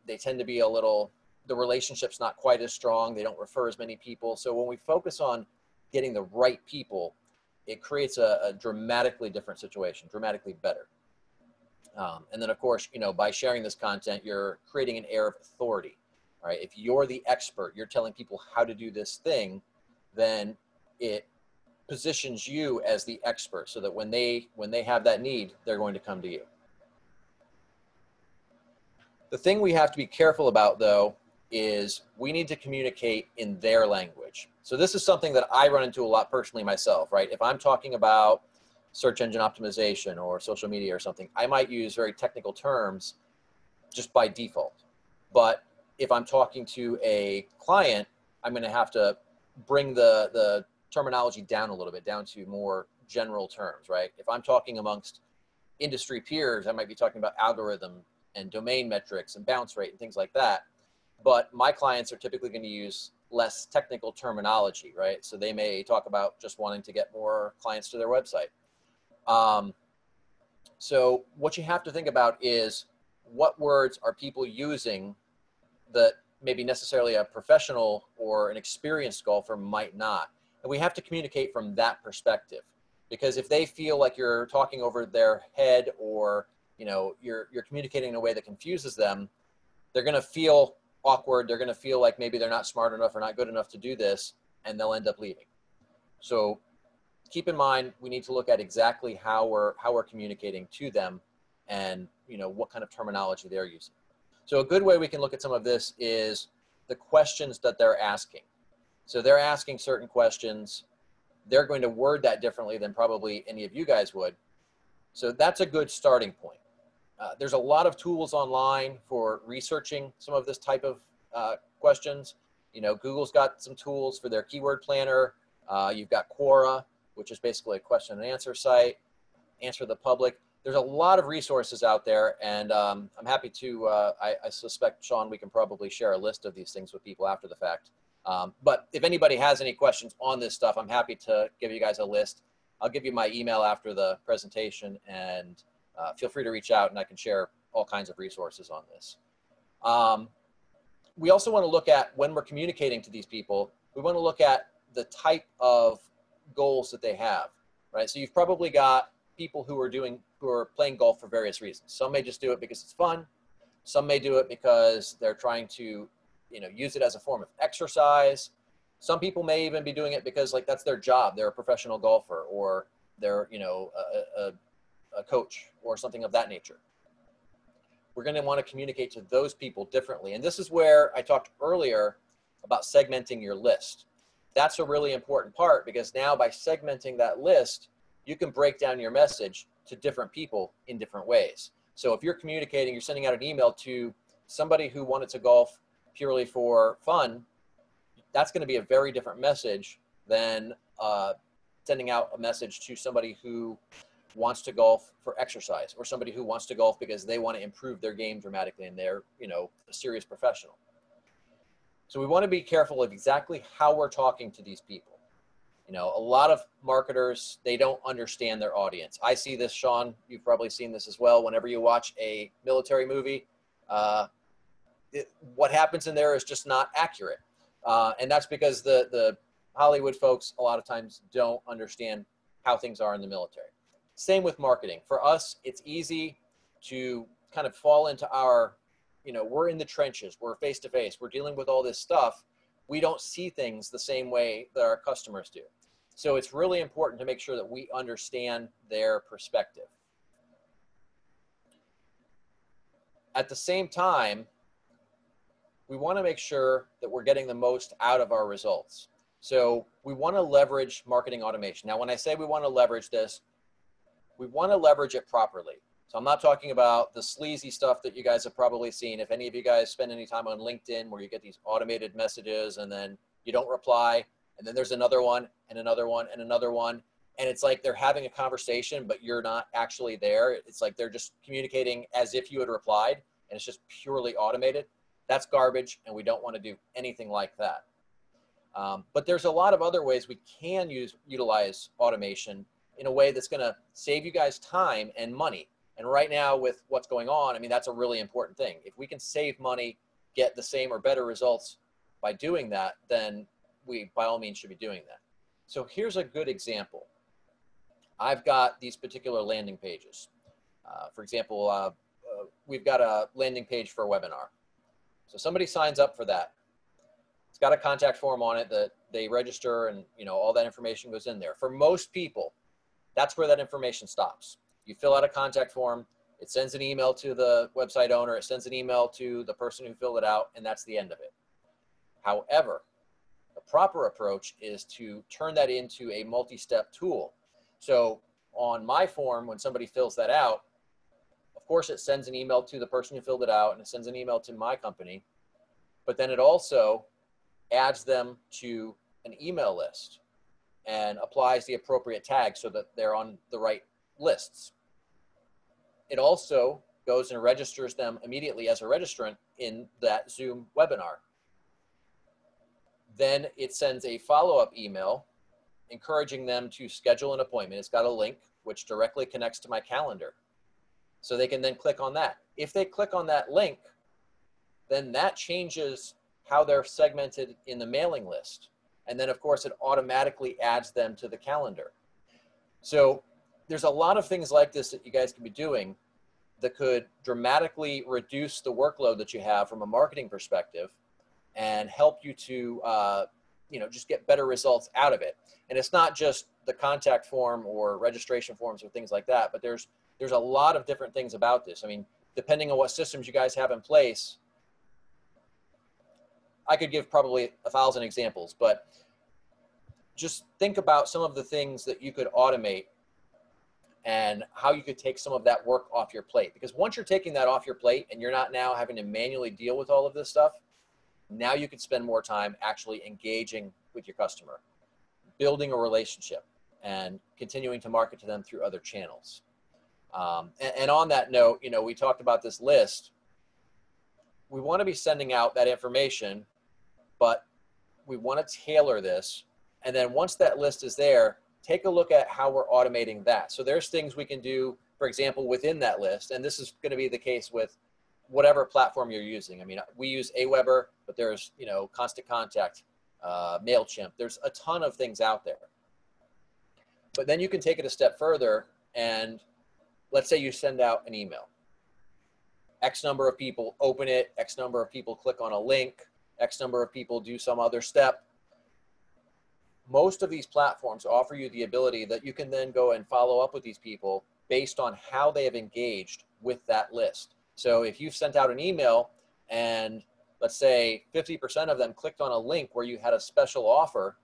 They tend to be the relationship's not quite as strong. They don't refer as many people. So when we focus on getting the right people, it creates a dramatically different situation, dramatically better. And then of course, you know, by sharing this content, you're creating an air of authority, right? If you're the expert, you're telling people how to do this thing, then it positions you as the expert so that when they have that need, they're going to come to you. The thing we have to be careful about though is we need to communicate in their language. So this is something that I run into a lot personally myself, right? If I'm talking about search engine optimization or social media or something, I might use very technical terms just by default. But if I'm talking to a client, I'm going to have to bring the terminology down a little bit, down to more general terms, right? If I'm talking amongst industry peers, I might be talking about algorithm and domain metrics and bounce rate and things like that. But my clients are typically going to use less technical terminology, right? So they may talk about just wanting to get more clients to their website. So what you have to think about is what words are people using that maybe necessarily a professional or an experienced golfer might not. And we have to communicate from that perspective, because if they feel like you're talking over their head or, you know, you're communicating in a way that confuses them, they're going to feel awkward. They're going to feel like maybe they're not smart enough or not good enough to do this, and they'll end up leaving. So keep in mind, we need to look at exactly how we're communicating to them and, you know, what kind of terminology they're using. So a good way we can look at some of this is the questions that they're asking. So they're asking certain questions. They're going to word that differently than probably any of you guys would. So that's a good starting point. There's a lot of tools online for researching some of this type of questions. You know, Google's got some tools for their keyword planner. You've got Quora, which is basically a question and answer site. Answer the Public. There's a lot of resources out there, and I'm happy to, I suspect, Shawn, we can probably share a list of these things with people after the fact. But if anybody has any questions on this stuff, I'm happy to give you guys a list. I'll give you my email after the presentation, and feel free to reach out, and I can share all kinds of resources on this. We also want to look at, when we're communicating to these people, we want to look at the type of goals that they have, right? So you've probably got people who are playing golf for various reasons. Some may just do it because it's fun. Some may do it because they're trying to, you know, use it as a form of exercise. Some people may even be doing it because, like, that's their job. They're a professional golfer, or they're, you know, a coach or something of that nature. We're going to want to communicate to those people differently. And this is where I talked earlier about segmenting your list. That's a really important part, because now by segmenting that list, you can break down your message to different people in different ways. So if you're communicating, you're sending out an email to somebody who wanted to golf purely for fun, that's going to be a very different message than sending out a message to somebody who wants to golf for exercise, or somebody who wants to golf because they want to improve their game dramatically and they're, you know, a serious professional. So we want to be careful of exactly how we're talking to these people. You know, a lot of marketers, they don't understand their audience. I see this, Shawn, you've probably seen this as well. Whenever you watch a military movie, what happens in there is just not accurate. And that's because the Hollywood folks a lot of times don't understand how things are in the military. Same with marketing. For us, it's easy to kind of fall into our, you know, we're in the trenches, we're face to face, we're dealing with all this stuff. We don't see things the same way that our customers do. So it's really important to make sure that we understand their perspective. At the same time, we want to make sure that we're getting the most out of our results. So we want to leverage marketing automation. Now, when I say we want to leverage this, we want to leverage it properly. So I'm not talking about the sleazy stuff that you guys have probably seen. If any of you guys spend any time on LinkedIn where you get these automated messages and then you don't reply, and then there's another one and another one and another one. And it's like they're having a conversation, but you're not actually there. It's like they're just communicating as if you had replied, and it's just purely automated. That's garbage, and we don't want to do anything like that. But there's a lot of other ways we can utilize automation in a way that's going to save you guys time and money. And right now with what's going on, I mean, that's a really important thing. If we can save money, get the same or better results by doing that, then we, by all means, should be doing that. So here's a good example. I've got these particular landing pages. For example, we've got a landing page for a webinar. So somebody signs up for that. It's got a contact form on it that they register, and all that information goes in there. For most people, that's where that information stops. You fill out a contact form, it sends an email to the website owner, it sends an email to the person who filled it out, and that's the end of it. However, the proper approach is to turn that into a multi-step tool. So on my form, when somebody fills that out, of course, it sends an email to the person who filled it out, and it sends an email to my company, but then it also adds them to an email list and applies the appropriate tags so that they're on the right lists. It also goes and registers them immediately as a registrant in that Zoom webinar. Then it sends a follow-up email encouraging them to schedule an appointment. It's got a link which directly connects to my calendar. So they can then click on that. If they click on that link, then that changes how they're segmented in the mailing list. And then of course it automatically adds them to the calendar. So there's a lot of things like this that you guys can be doing that could dramatically reduce the workload that you have from a marketing perspective and help you to just get better results out of it. And it's not just the contact form or registration forms or things like that, but there's a lot of different things about this. I mean, depending on what systems you guys have in place, I could give probably 1,000 examples, but just think about some of the things that you could automate and how you could take some of that work off your plate. Because once you're taking that off your plate and you're not now having to manually deal with all of this stuff, now you could spend more time actually engaging with your customer, building a relationship, and continuing to market to them through other channels. And on that note, we talked about this list. We want to be sending out that information, but we want to tailor this. And then once that list is there, take a look at how we're automating that. So there's things we can do, for example, within that list. And this is going to be the case with whatever platform you're using. I mean, we use Aweber, but there's, Constant Contact, MailChimp. There's a ton of things out there. But then you can take it a step further, and let's say you send out an email. X number of people open it, X number of people click on a link, X number of people do some other step. Most of these platforms offer you the ability that you can then go and follow up with these people based on how they have engaged with that list. So if you've sent out an email and let's say 50% of them clicked on a link where you had a special offer,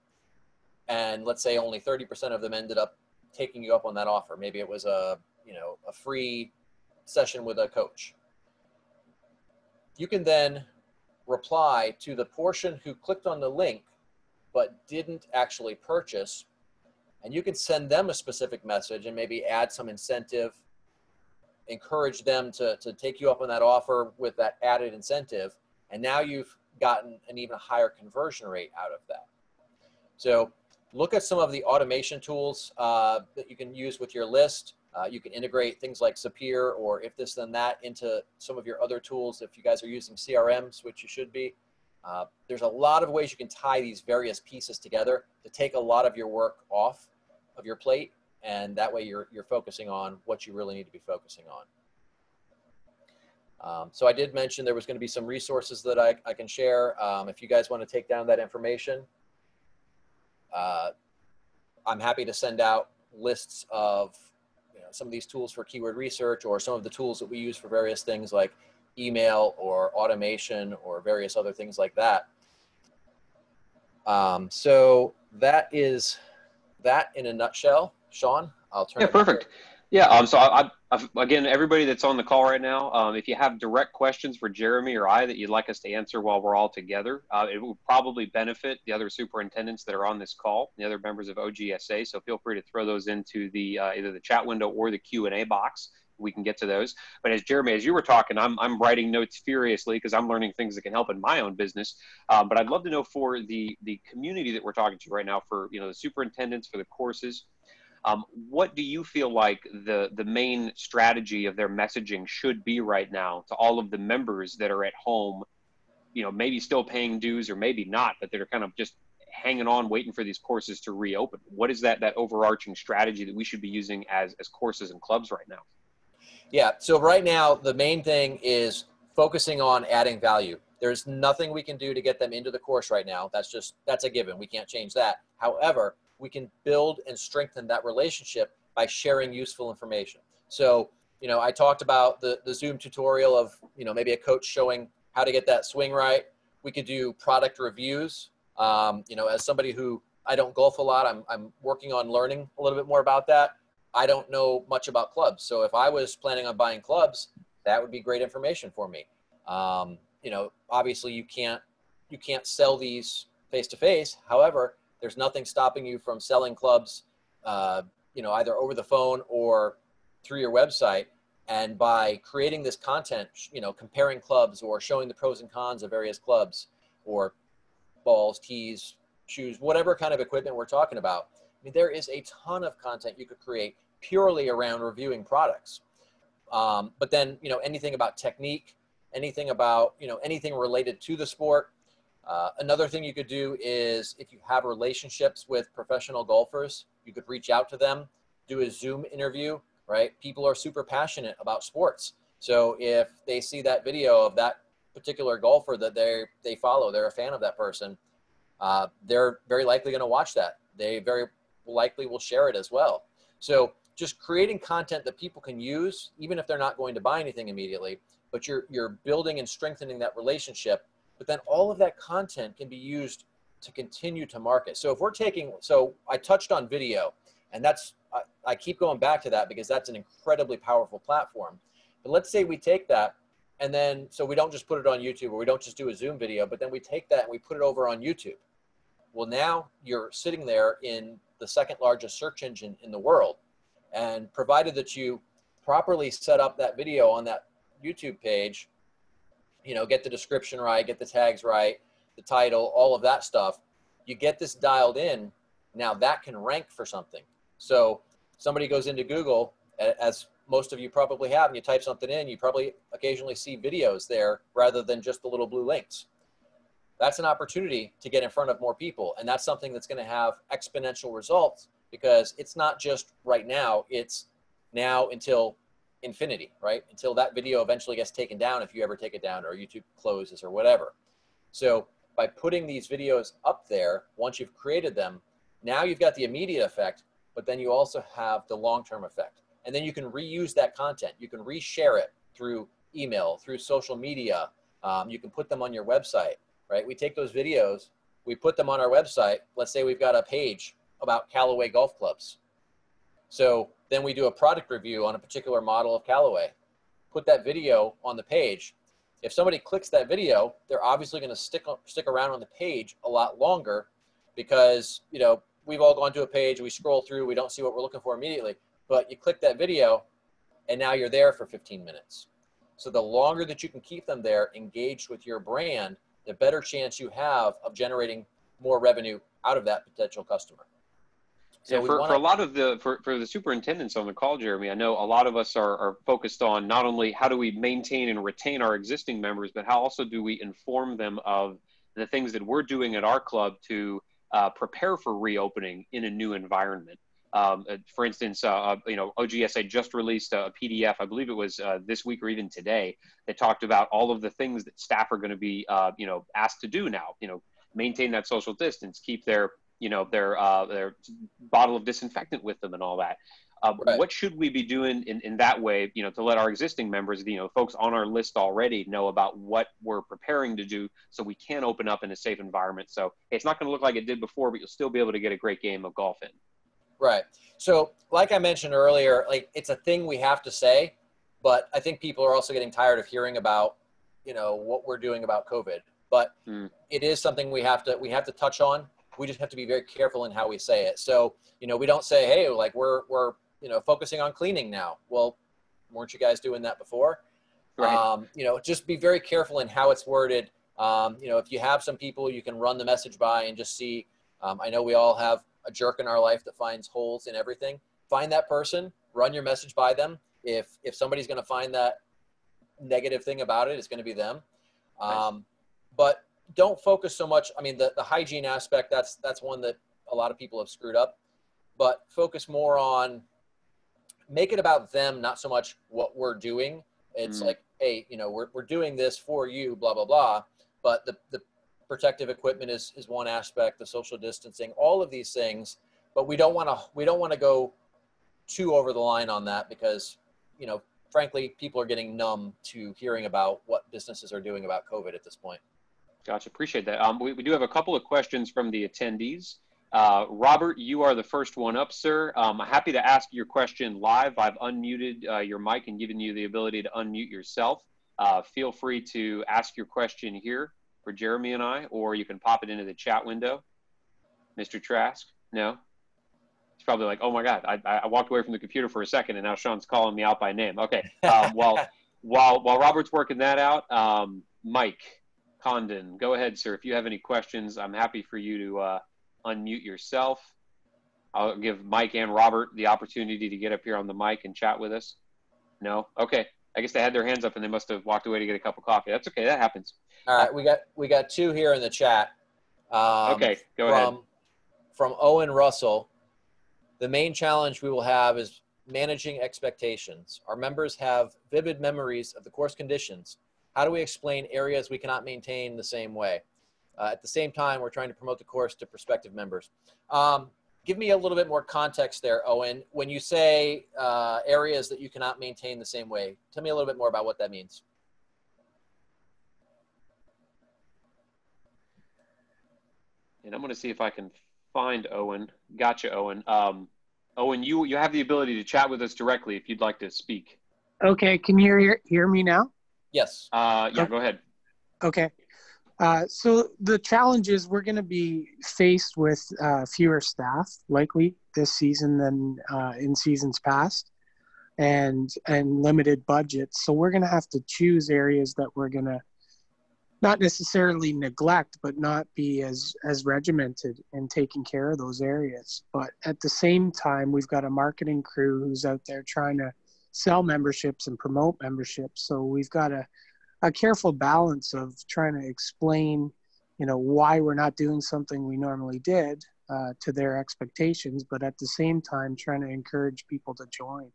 and let's say only 30% of them ended up taking you up on that offer. Maybe it was a free session with a coach. You can then reply to the portion who clicked on the link but didn't actually purchase, and you can send them a specific message and maybe add some incentive, encourage them to take you up on that offer with that added incentive, and now you've gotten an even higher conversion rate out of that. So look at some of the automation tools that you can use with your list. You can integrate things like Zapier or If This Then That into some of your other tools if you guys are using CRMs, which you should be. There's a lot of ways you can tie these various pieces together to take a lot of your work off of your plate, and that way you're focusing on what you really need to be focusing on. So I did mention there was going to be some resources that I can share. If you guys want to take down that information, I'm happy to send out lists of some of these tools for keyword research, or some of the tools that we use for various things like email or automation or various other things like that. So that is that in a nutshell. Sean, I'll turn it perfect. Yeah, so I've, again, everybody that's on the call right now, if you have direct questions for Jeremy or I that you'd like us to answer while we're all together, it will probably benefit the other superintendents that are on this call, the other members of OGSA, so feel free to throw those into the either the chat window or the Q&A box. We can get to those. But as Jeremy, as you were talking, I'm writing notes furiously because I'm learning things that can help in my own business. But I'd love to know for the community that we're talking to right now, for the superintendents, for the courses, what do you feel like the main strategy of their messaging should be right now to all of the members that are at home, maybe still paying dues or maybe not, but that are kind of just hanging on, waiting for these courses to reopen? What is that overarching strategy that we should be using as courses and clubs right now? Yeah, so right now, the main thing is focusing on adding value. There's nothing we can do to get them into the course right now. That's a given. We can't change that. However, we can build and strengthen that relationship by sharing useful information. So, I talked about the Zoom tutorial of, maybe a coach showing how to get that swing right. We could do product reviews. As somebody who, I don't golf a lot, I'm working on learning a little bit more about that. I don't know much about clubs. So if I was planning on buying clubs, that would be great information for me. Obviously you can't sell these face to face. However, there's nothing stopping you from selling clubs, either over the phone or through your website. And by creating this content, comparing clubs or showing the pros and cons of various clubs or balls, tees, shoes, whatever kind of equipment we're talking about. I mean, there is a ton of content you could create purely around reviewing products. But then, anything about technique, anything about, anything related to the sport. Another thing you could do is if you have relationships with professional golfers, you could reach out to them, do a Zoom interview, right? People are super passionate about sports. So if they see that video of that particular golfer that they follow, they're a fan of that person, they're very likely going to watch that. They very likely will share it as well. So just creating content that people can use, even if they're not going to buy anything immediately, but you're building and strengthening that relationship. But then all of that content can be used to continue to market. So so I touched on video, and I keep going back to that because that's an incredibly powerful platform. But let's say we take that, and then, so we don't just put it on YouTube, or we don't just do a Zoom video, but then we take that and we put it over on YouTube. Well, now you're sitting there in the second largest search engine in the world. And provided that you properly set up that video on that YouTube page, get the description right, get the tags right, the title, all of that stuff, you get this dialed in. Now that can rank for something. So somebody goes into Google, as most of you probably have, and you type something in, you probably occasionally see videos there rather than just the little blue links. That's an opportunity to get in front of more people. And that's something that's going to have exponential results, because it's not just right now, it's now until infinity, right? Until that video eventually gets taken down, if you ever take it down, or YouTube closes or whatever. So by putting these videos up there, once you've created them, now you've got the immediate effect, but then you also have the long-term effect. And then you can reuse that content. You can reshare it through email, through social media. You can put them on your website, right? We take those videos, we put them on our website. Let's say we've got a page about Callaway golf clubs. So then we do a product review on a particular model of Callaway, put that video on the page. If somebody clicks that video, they're obviously going to stick around on the page a lot longer, because, we've all gone to a page, we scroll through, we don't see what we're looking for immediately, but you click that video and now you're there for 15 minutes. So the longer that you can keep them there engaged with your brand, the better chance you have of generating more revenue out of that potential customer. So yeah, for a lot of for the superintendents on the call, Jeremy, I know a lot of us are focused on not only how do we maintain and retain our existing members, but how also do we inform them of the things that we're doing at our club to prepare for reopening in a new environment. For instance, OGSA just released a PDF, I believe it was this week or even today, that talked about all of the things that staff are going to be, asked to do now. Maintain that social distance, keep their bottle of disinfectant with them and all that. Right. What should we be doing in that way, to let our existing members, folks on our list already, know about what we're preparing to do so we can open up in a safe environment? So it's not going to look like it did before, but you'll still be able to get a great game of golf in. Right. So like I mentioned earlier, it's a thing we have to say, but I think people are also getting tired of hearing about, what we're doing about COVID. But it is something we have to touch on. We just have to be very careful in how we say it. So, we don't say, hey, we're focusing on cleaning now. Well, weren't you guys doing that before? Right. Just be very careful in how it's worded. If you have some people you can run the message by and just see, I know we all have a jerk in our life that finds holes in everything. Find that person, run your message by them. If somebody's going to find that negative thing about it, it's going to be them. Nice. But, don't focus so much. I mean, the hygiene aspect, that's one that a lot of people have screwed up, but focus more on, make it about them, not so much what we're doing. It's like, hey, you know, we're doing this for you, blah, blah, blah. But the protective equipment is one aspect, the social distancing, all of these things. But we don't want to go too over the line on that, because, you know, frankly, people are getting numb to hearing about what businesses are doing about COVID at this point. Gotcha. Appreciate that. We do have a couple of questions from the attendees. Robert, you are the first one up, sir. I'm happy to ask your question live. I've unmuted your mic and given you the ability to unmute yourself. Feel free to ask your question here for Jeremy and I, or you can pop it into the chat window. Mr. Trask? No? He's probably like, oh my God, I walked away from the computer for a second and now Sean's calling me out by name. Okay. While Robert's working that out, Mike Condon, go ahead, sir. If you have any questions, I'm happy for you to unmute yourself. I'll give Mike and Robert the opportunity to get up here on the mic and chat with us. No? Okay. I guess they had their hands up and they must have walked away to get a cup of coffee. That's okay. That happens. All right. We got two here in the chat. Okay. Go ahead. From Owen Russell. The main challenge we will have is managing expectations. Our members have vivid memories of the course conditions. How do we explain areas we cannot maintain the same way? At the same time, we're trying to promote the course to prospective members. Give me a little bit more context there, Owen. When you say areas that you cannot maintain the same way, tell me a little bit more about what that means. And I'm going to see if I can find Owen. Gotcha, Owen. Owen, you have the ability to chat with us directly if you'd like to speak. Okay, can you hear me now? Yes. Yeah, go ahead. Okay. So the challenge is we're going to be faced with fewer staff likely this season than in seasons past, and limited budgets. So we're going to have to choose areas that we're going to not necessarily neglect, but not be as regimented in taking care of those areas. But at the same time, we've got a marketing crew who's out there trying to sell memberships and promote memberships. So we've got a careful balance of trying to explain, you know, why we're not doing something we normally did to their expectations, but at the same time, trying to encourage people to join.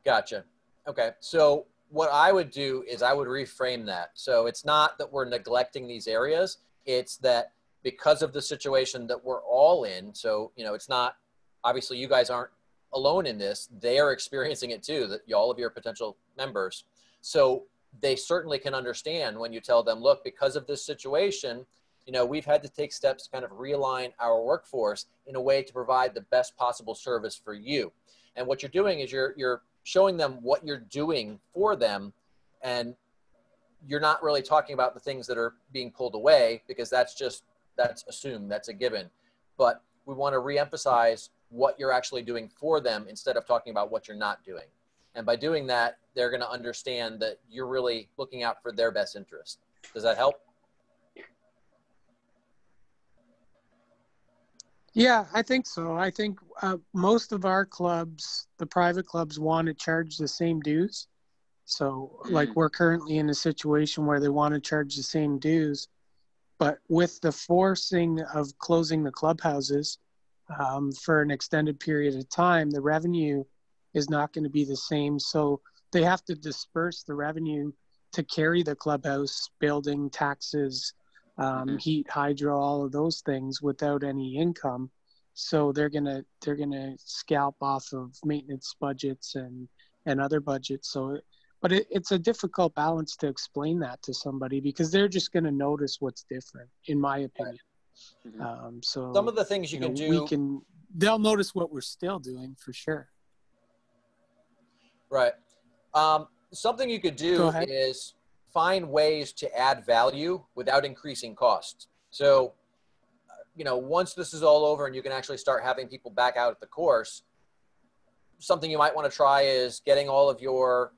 Gotcha. Okay. So what I would do is I would reframe that. So it's not that we're neglecting these areas. It's that because of the situation that we're all in. So, you know, it's not, obviously you guys aren't alone in this. They are experiencing it too, that all of your potential members. So they certainly can understand when you tell them, look, because of this situation, you know, we've had to take steps to kind of realign our workforce in a way to provide the best possible service for you. And what you're doing is you're showing them what you're doing for them, and you're not really talking about the things that are being pulled away, because that's assumed, that's a given. But we want to reemphasize what you're actually doing for them instead of talking about what you're not doing. And by doing that, they're going to understand that you're really looking out for their best interest. Does that help? Yeah, I think so. I think most of our clubs, the private clubs, want to charge the same dues. So like we're currently in a situation where they want to charge the same dues, but with the forcing of closing the clubhouses for an extended period of time, the revenue is not going to be the same. So they have to disperse the revenue to carry the clubhouse, building, taxes, heat, hydro, all of those things without any income. So they're gonna scalp off of maintenance budgets and other budgets. So, but it's a difficult balance to explain that to somebody, because they're just gonna notice what's different, in my opinion. So some of the things you can do, they'll notice what we're still doing for sure. Right. Something you could do is find ways to add value without increasing costs. So, you know, once this is all over and you can actually start having people back out at the course, something you might want to try is getting all of your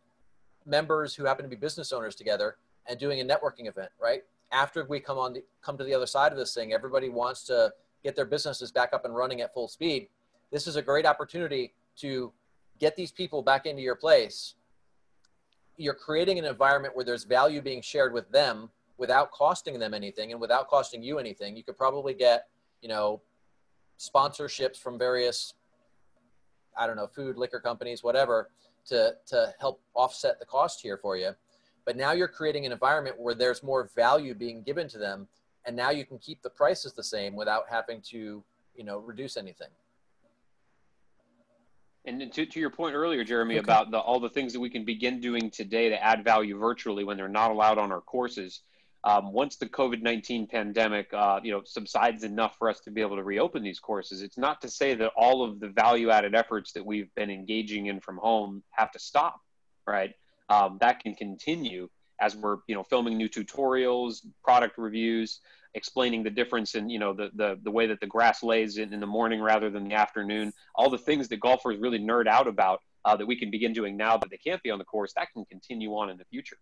members who happen to be business owners together and doing a networking event, right? After we come to the other side of this thing, everybody wants to get their businesses back up and running at full speed. This is a great opportunity to get these people back into your place. You're creating an environment where there's value being shared with them, without costing them anything and without costing you anything. You could probably get, you know, sponsorships from various, I don't know, food, liquor companies, whatever, to help offset the cost here for you. But now you're creating an environment where there's more value being given to them. And now you can keep the prices the same without having to, you know, reduce anything. And to your point earlier, Jeremy, about all the things that we can begin doing today to add value virtually when they're not allowed on our courses. Once the COVID-19 pandemic, you know, subsides enough for us to be able to reopen these courses, it's not to say that all of the value-added efforts that we've been engaging in from home have to stop, right? That can continue as we're, you know, filming new tutorials, product reviews, explaining the difference in, you know, the way that the grass lays in the morning rather than the afternoon, all the things that golfers really nerd out about that we can begin doing now that they can't be on the course, that can continue on in the future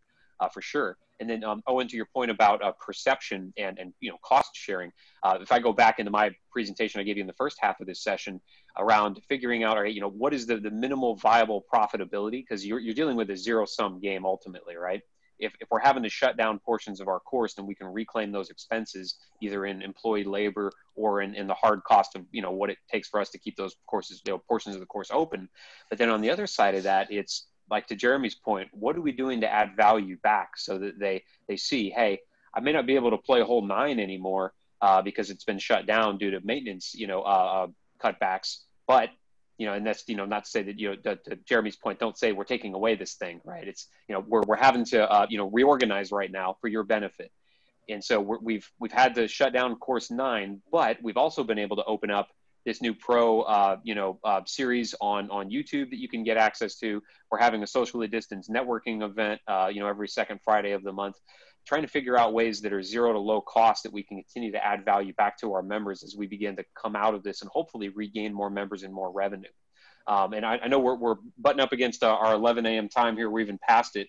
for sure. And then Owen, to your point about perception and you know, cost sharing, if I go back into my presentation I gave you in the first half of this session around figuring out, all right, you know, what is the minimal viable profitability? Because you're dealing with a zero-sum game ultimately, right? If we're having to shut down portions of our course, then we can reclaim those expenses either in employee labor or in the hard cost of, you know, what it takes for us to keep those courses, you know, portions of the course open. But then on the other side of that, it's like to Jeremy's point, what are we doing to add value back so that they see, hey, I may not be able to play hole 9 anymore because it's been shut down due to maintenance, you know, cutbacks, but you know, and that's, you know, not to say that, you know, to Jeremy's point, don't say we're taking away this thing, right? It's, you know, we're having to, you know, reorganize right now for your benefit. And so we've had to shut down course 9, but we've also been able to open up this new pro, you know, series on YouTube that you can get access to. We're having a socially distanced networking event, you know, every second Friday of the month, trying to figure out ways that are zero to low cost that we can continue to add value back to our members as we begin to come out of this and hopefully regain more members and more revenue. And I know we're butting up against our 11 a.m. time here. We're even past it.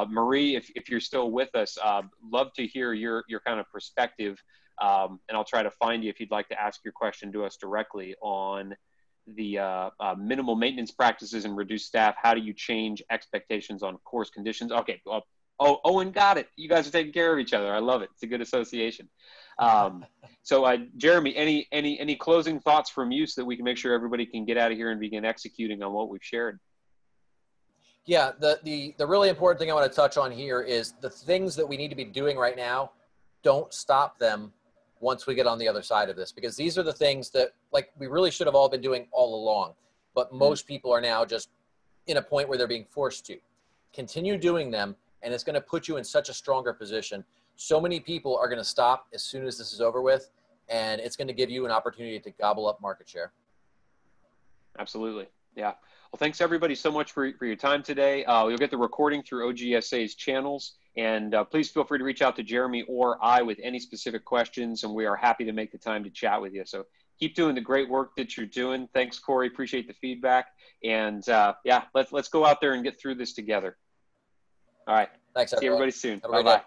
Marie, if you're still with us, love to hear your kind of perspective. And I'll try to find you if you'd like to ask your question to us directly on the minimal maintenance practices and reduced staff. How do you change expectations on course conditions? Okay. Oh, Owen got it. You guys are taking care of each other. I love it. It's a good association. So Jeremy, any closing thoughts from you so that we can make sure everybody can get out of here and begin executing on what we've shared? Yeah, the really important thing I want to touch on here is the things that we need to be doing right now. Don't stop them once we get on the other side of this, because these are the things that, like, we really should have all been doing all along, but most people are now just in a point where they're being forced to continue doing them. And it's going to put you in such a stronger position. So many people are going to stop as soon as this is over with, and it's going to give you an opportunity to gobble up market share. Absolutely. Yeah. Well, thanks everybody so much for your time today. You'll get the recording through OGSA's channels, and please feel free to reach out to Jeremy or I with any specific questions, and we are happy to make the time to chat with you. So keep doing the great work that you're doing. Thanks, Corey. Appreciate the feedback. And yeah, let's go out there and get through this together. All right. Thanks, everyone. See everybody soon. Have a great day.